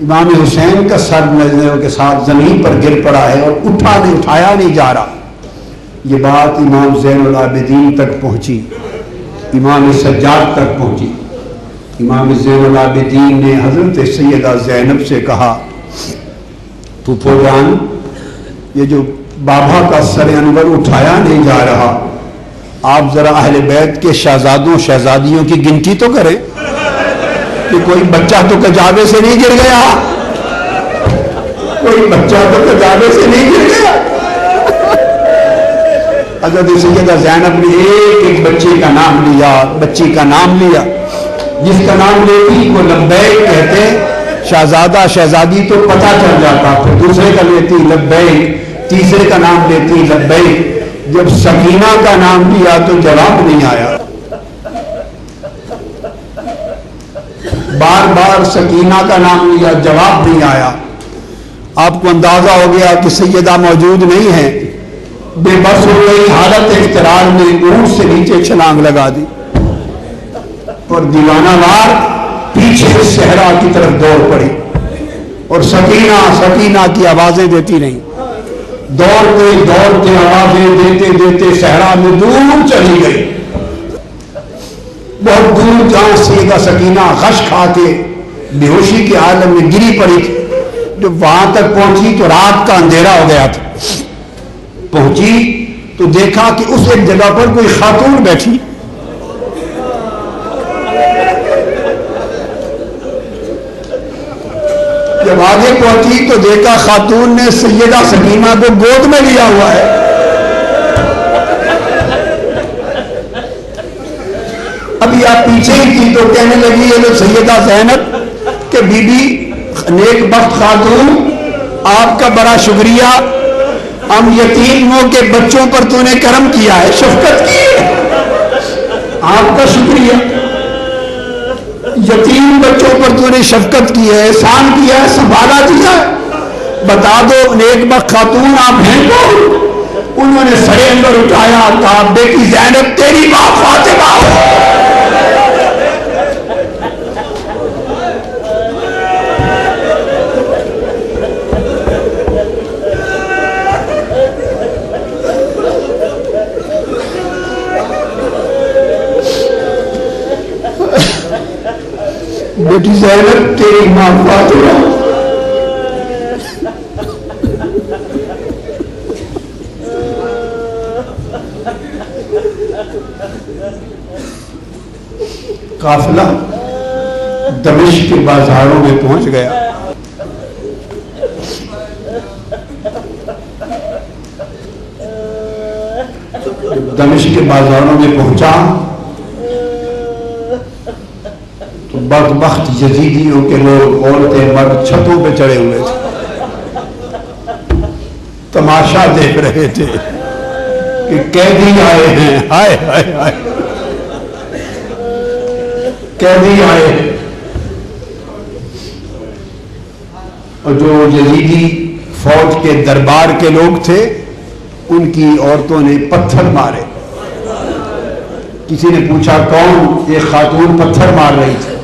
S2: امام حسین کا سر نظروں کے ساتھ زمین پر گر پڑا ہے اور اٹھایا نہیں جا رہا۔ یہ بات امام زین العابدین تک پہنچی، امام سجاد تک پہنچی۔ امام زین العابدین نے حضرت سیدہ زینب سے کہا، پھوپھو جان، یہ جو بابا کا سر انور اٹھایا نہیں جا رہا، آپ ذرا اہل بیت کے شہزادوں شہزادیوں کی گنتی تو کریں کہ کوئی بچہ تو کجاوے سے نہیں گر گیا، کوئی بچہ تو کجاوے سے نہیں گر گیا۔ حضرت سیدہ زینب نے ایک بچے کا نام لیا، بچی کا نام لیا، جس کا نام لیتی وہ لبیک کہتے، شہزادہ شہزادی تو پتہ چل جاتا، پھر دوسرے کا لیتی لبیک، تیسرے کا نام لیتی لبیک۔ جب سکینہ کا نام لیا تو جواب نہیں آیا، بار بار سکینہ کا نام لیا، جواب نہیں آیا۔ آپ کو اندازہ ہو گیا کہ سیدہ موجود نہیں ہے، بے بس ہو گئی، حالت اضطرار میں اونٹ سے نیچے چھلانگ لگا دی اور دیوانہ وار پیچھے صحرا کی طرف دوڑ پڑی، اور سکینہ کی آوازیں دیتی رہی، دوڑتے آوازیں دیتے صحرا میں دور چلی گئی، بہت دور، جہاں سیدہ سکینہ غش کھا کے بے ہوشی کے عالم میں گری پڑی تھی۔ جب وہاں تک پہنچی تو رات کا اندھیرا ہو گیا تھا، پہنچی تو دیکھا کہ اس ایک جگہ پر کوئی خاتون بیٹھی، جب آگے پہنچی تو دیکھا خاتون نے سیدہ سکینہ کو گود میں لیا ہوا ہے۔ ابھی آپ پیچھے ہی تھی تو کہنے لگی یہ لوگ سیدہ زینب کہ بی بی نیک بخت خاتون، آپ کا بڑا شکریہ، ہم یتیموں کے بچوں پر تو نے کرم کیا ہے، شفقت کی ہے، آپ کا شکریہ. یتیم بچوں پر تو نے شفقت کی ہے، احسان کیا ہے، سنبھالا دیا ہے. بتا دو نیک بخت خاتون آپ ہیں کون؟ انہوں نے سرے اندر اٹھایا، کہا بیٹی زینب تیری ماں فاطمہ ہو. بیٹی زینب تیری ماں فاطمہ. قافلہ دمشق کے بازاروں میں پہنچ گیا. دمشق کے بازاروں میں پہنچا تو بدبخت یزیدیوں کے لوگ، عورتیں مرد چھتوں پہ چڑھے ہوئے تھے، تماشا دیکھ رہے تھے کہ قیدی آئے ہیں. ہائے ہائے ہائے، قیدی آئے ہیں. اور جو یزیدی فوج کے دربار کے لوگ تھے ان کی عورتوں نے پتھر مارے. کسی نے پوچھا کون؟ ایک خاتون پتھر مار رہی تھی.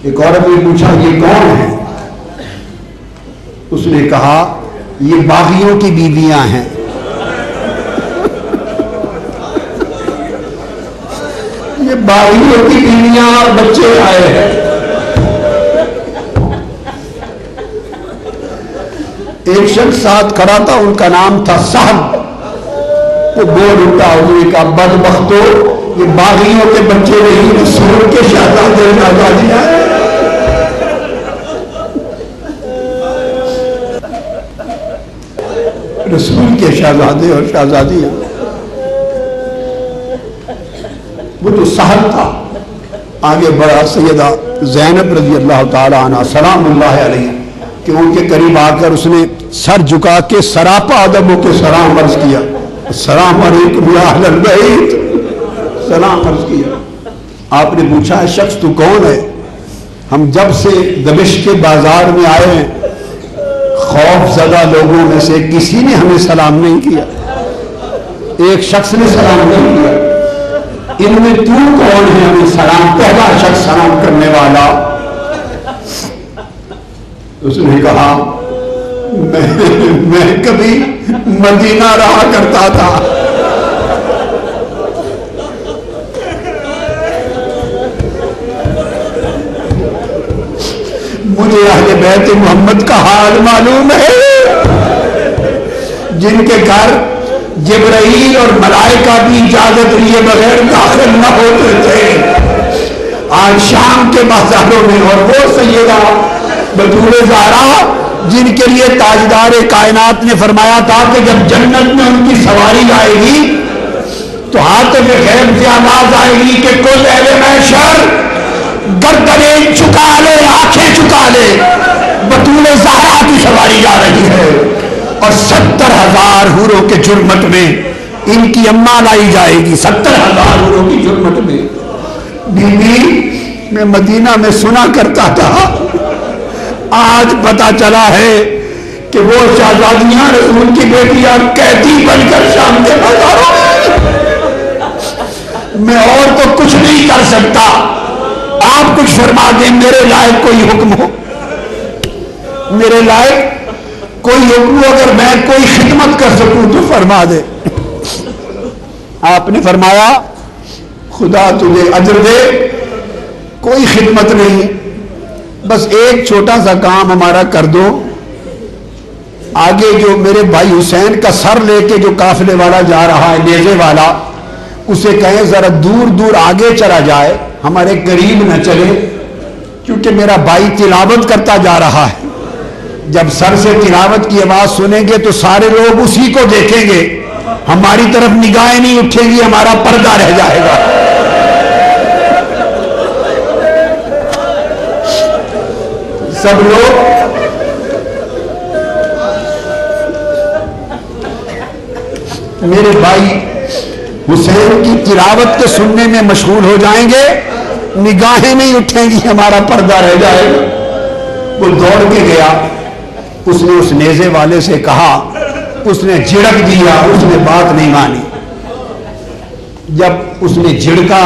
S2: ایک عورت نے پوچھا یہ کون ہے؟ اس نے کہا یہ باغیوں کی بیویاں ہیں. یہ باغیوں کی بیویاں اور بچے آئے ہیں. ایک شخص ساتھ کھڑا تھا، ان کا نام تھا صاحب. وہ بول اٹھا، انہوں نے کہا بدبختو یہ باغیوں کے بچے نہیں، رسول کے شہزادے شہزادیاں ہیں. رسول کے شہزادے اور شہزادیاں. وہ تو سہل تھا. آگے بڑھا سیدہ زینب رضی اللہ تعالی عنہ سلام اللہ علیہ کہ ان کے قریب آ کر اس نے سر جھکا کے سراپا ادب ہو کے سلام عرض کیا. السلام علیکم یا اہل البیت، سلام عرض کیا. آپ نے پوچھا شخص تو کون ہے؟ ہم جب سے دمشق کے بازار میں آئے ہیں خوف زدہ لوگوں میں سے کسی نے ہمیں سلام نہیں کیا، ایک شخص نے سلام نہیں کیا. ان میں تو کون ہے ہمیں سلام؟ پہلا شخص سلام کرنے والا. اس نے کہا میں کبھی مدینہ رہا کرتا تھا، مجھے اہل بیت محمد کا حال معلوم ہے، جن کے گھر جبرائیل اور ملائکہ بھی اجازت لیے بغیر داخل نہ ہوتے تھے. آج شام کے بازاروں میں، اور وہ سیدہ بطول زہرا جن کے لیے تاجدار کائنات نے فرمایا تھا کہ جب جنت میں ان کی سواری آئے گی تو ہاتف غیب سے آواز آئے گی کہ کل اہل محشر گردنیں چکا لے، آنکھیں چکا لے، بطول زہرا کی سواری جا رہی ہے. اور 70,000 حوروں کے جرمٹ میں ان کی اماں لائی جائے گی. 70,000 حوروں کی جرمٹ میں. بیوی میں مدینہ میں سنا کرتا تھا، آج پتا چلا ہے کہ وہ شہزادیاں رسول کی بیٹیاں قیدی بن کر شام کے بازاروں میں اور تو کچھ نہیں کر سکتا. آپ کچھ فرما دیں، میرے لائق کوئی حکم ہو، میرے لائق کوئی حکم ہو، اگر میں کوئی خدمت کر سکوں تو فرما دے. آپ نے فرمایا خدا تجھے اجر دے، کوئی خدمت نہیں، بس ایک چھوٹا سا کام ہمارا کر دو. آگے جو میرے بھائی حسین کا سر لے کے جو قافلے والا جا رہا ہے، نیزے والا، اسے کہیں ذرا دور دور آگے چلا جائے، ہمارے قریب نہ چلے، کیونکہ میرا بھائی تلاوت کرتا جا رہا ہے. جب سر سے تلاوت کی آواز سنیں گے تو سارے لوگ اسی کو دیکھیں گے، ہماری طرف نگاہیں نہیں اٹھیں گی، ہمارا پردہ رہ جائے گا. سب لوگ میرے بھائی حسین کی تلاوت کے سننے میں مشغول ہو جائیں گے، نگاہیں نہیں اٹھیں گی، ہمارا پردہ رہ جائے گا۔ وہ دوڑ کے گیا، اس نے اس نیزے والے سے کہا، اس نے جھڑک دیا، اس نے بات نہیں مانی۔ جب اس نے جھڑکا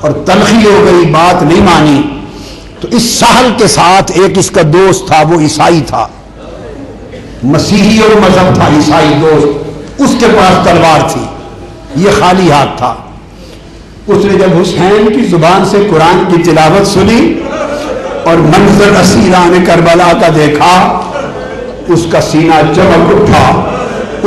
S2: اور تلخی ہو گئی، بات نہیں مانی، تو اس سہل کے ساتھ ایک اس کا دوست تھا، وہ عیسائی تھا، مسیحی اور مذہب تھا، عیسائی دوست، اس کے پاس تلوار تھی، یہ خالی ہاتھ تھا۔ اس نے جب حسین کی زبان سے قرآن کی تلاوت سنی اور منظر اسیران کربلا کا دیکھا، اس کا سینہ چمک اٹھا،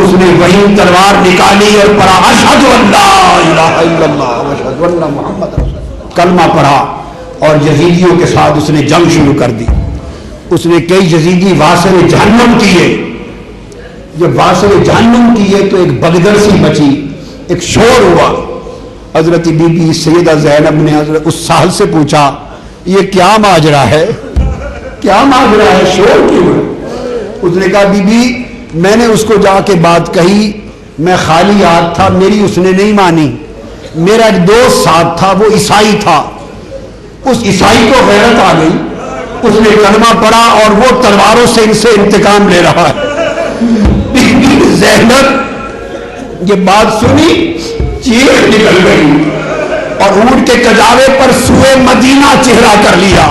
S2: اس نے وہیں تلوار نکالی اور پڑھا اشہد ان لا الہ الا اللہ واشہد ان محمد رسول اللہ، کلمہ پڑھا، اور یزیدیوں کے ساتھ اس نے جنگ شروع کر دی۔ اس نے کئی یزیدی واصل جہنم کیے۔ جب واصل جہنم کیے تو ایک بگدر سی بچی، ایک شور ہوا۔ حضرت بی بی سیدہ زینب نے حضرت اس سہل سے پوچھا، یہ کیا ماجرا ہے، کیا ماجرا ہے، شور کیوں ہے؟ اس نے کہا، بی بی میں نے اس کو جا کے بات کہی، میں خالی ہاتھ تھا، میری اس نے نہیں مانی۔ میرا ایک دوست ساتھ تھا، وہ عیسائی تھا، اس عیسائی کو غیرت آ گئی، اس نے کلمہ پڑھا اور وہ تلواروں سے ان سے انتقام لے رہا ہے۔ بی بی زینب یہ بات سنی، چیخ نکل گئی اور اونٹ کے کجاوے پر سوئے مدینہ چہرہ کر لیا،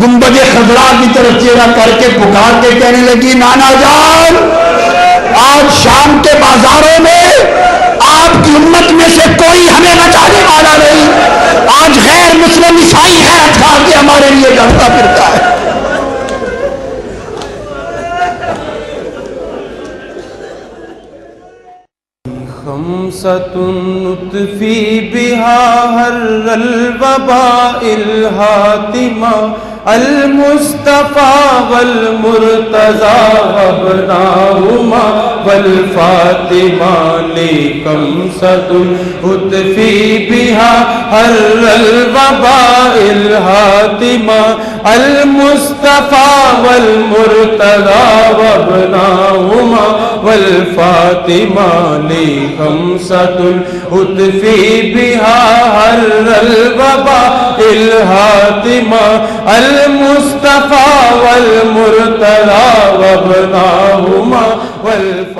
S2: گنبد خضرا کی طرف چہرہ کر کے پکار کے کہنے لگی، نانا جان آج شام کے بازاروں میں آپ کی امت میں سے کوئی ہمیں بچانے والا نہیں، آج غیر مسلم عیسائی حیرت کھا کے ہمارے لیے لڑتا پھرتا ہے۔
S1: خمسة نطفي بها هر الوباء الهاتمة المصطفى والمرتضى وابناهما والفاطمة لخمسة نطفي بها هر الوباء الهاتمة المصطفى والمرتضى وابناهما والفاطمة لخمسة أطفي بها هر الوباء الهاتمة المصطفى والمرتضى وابناهما والفاطمة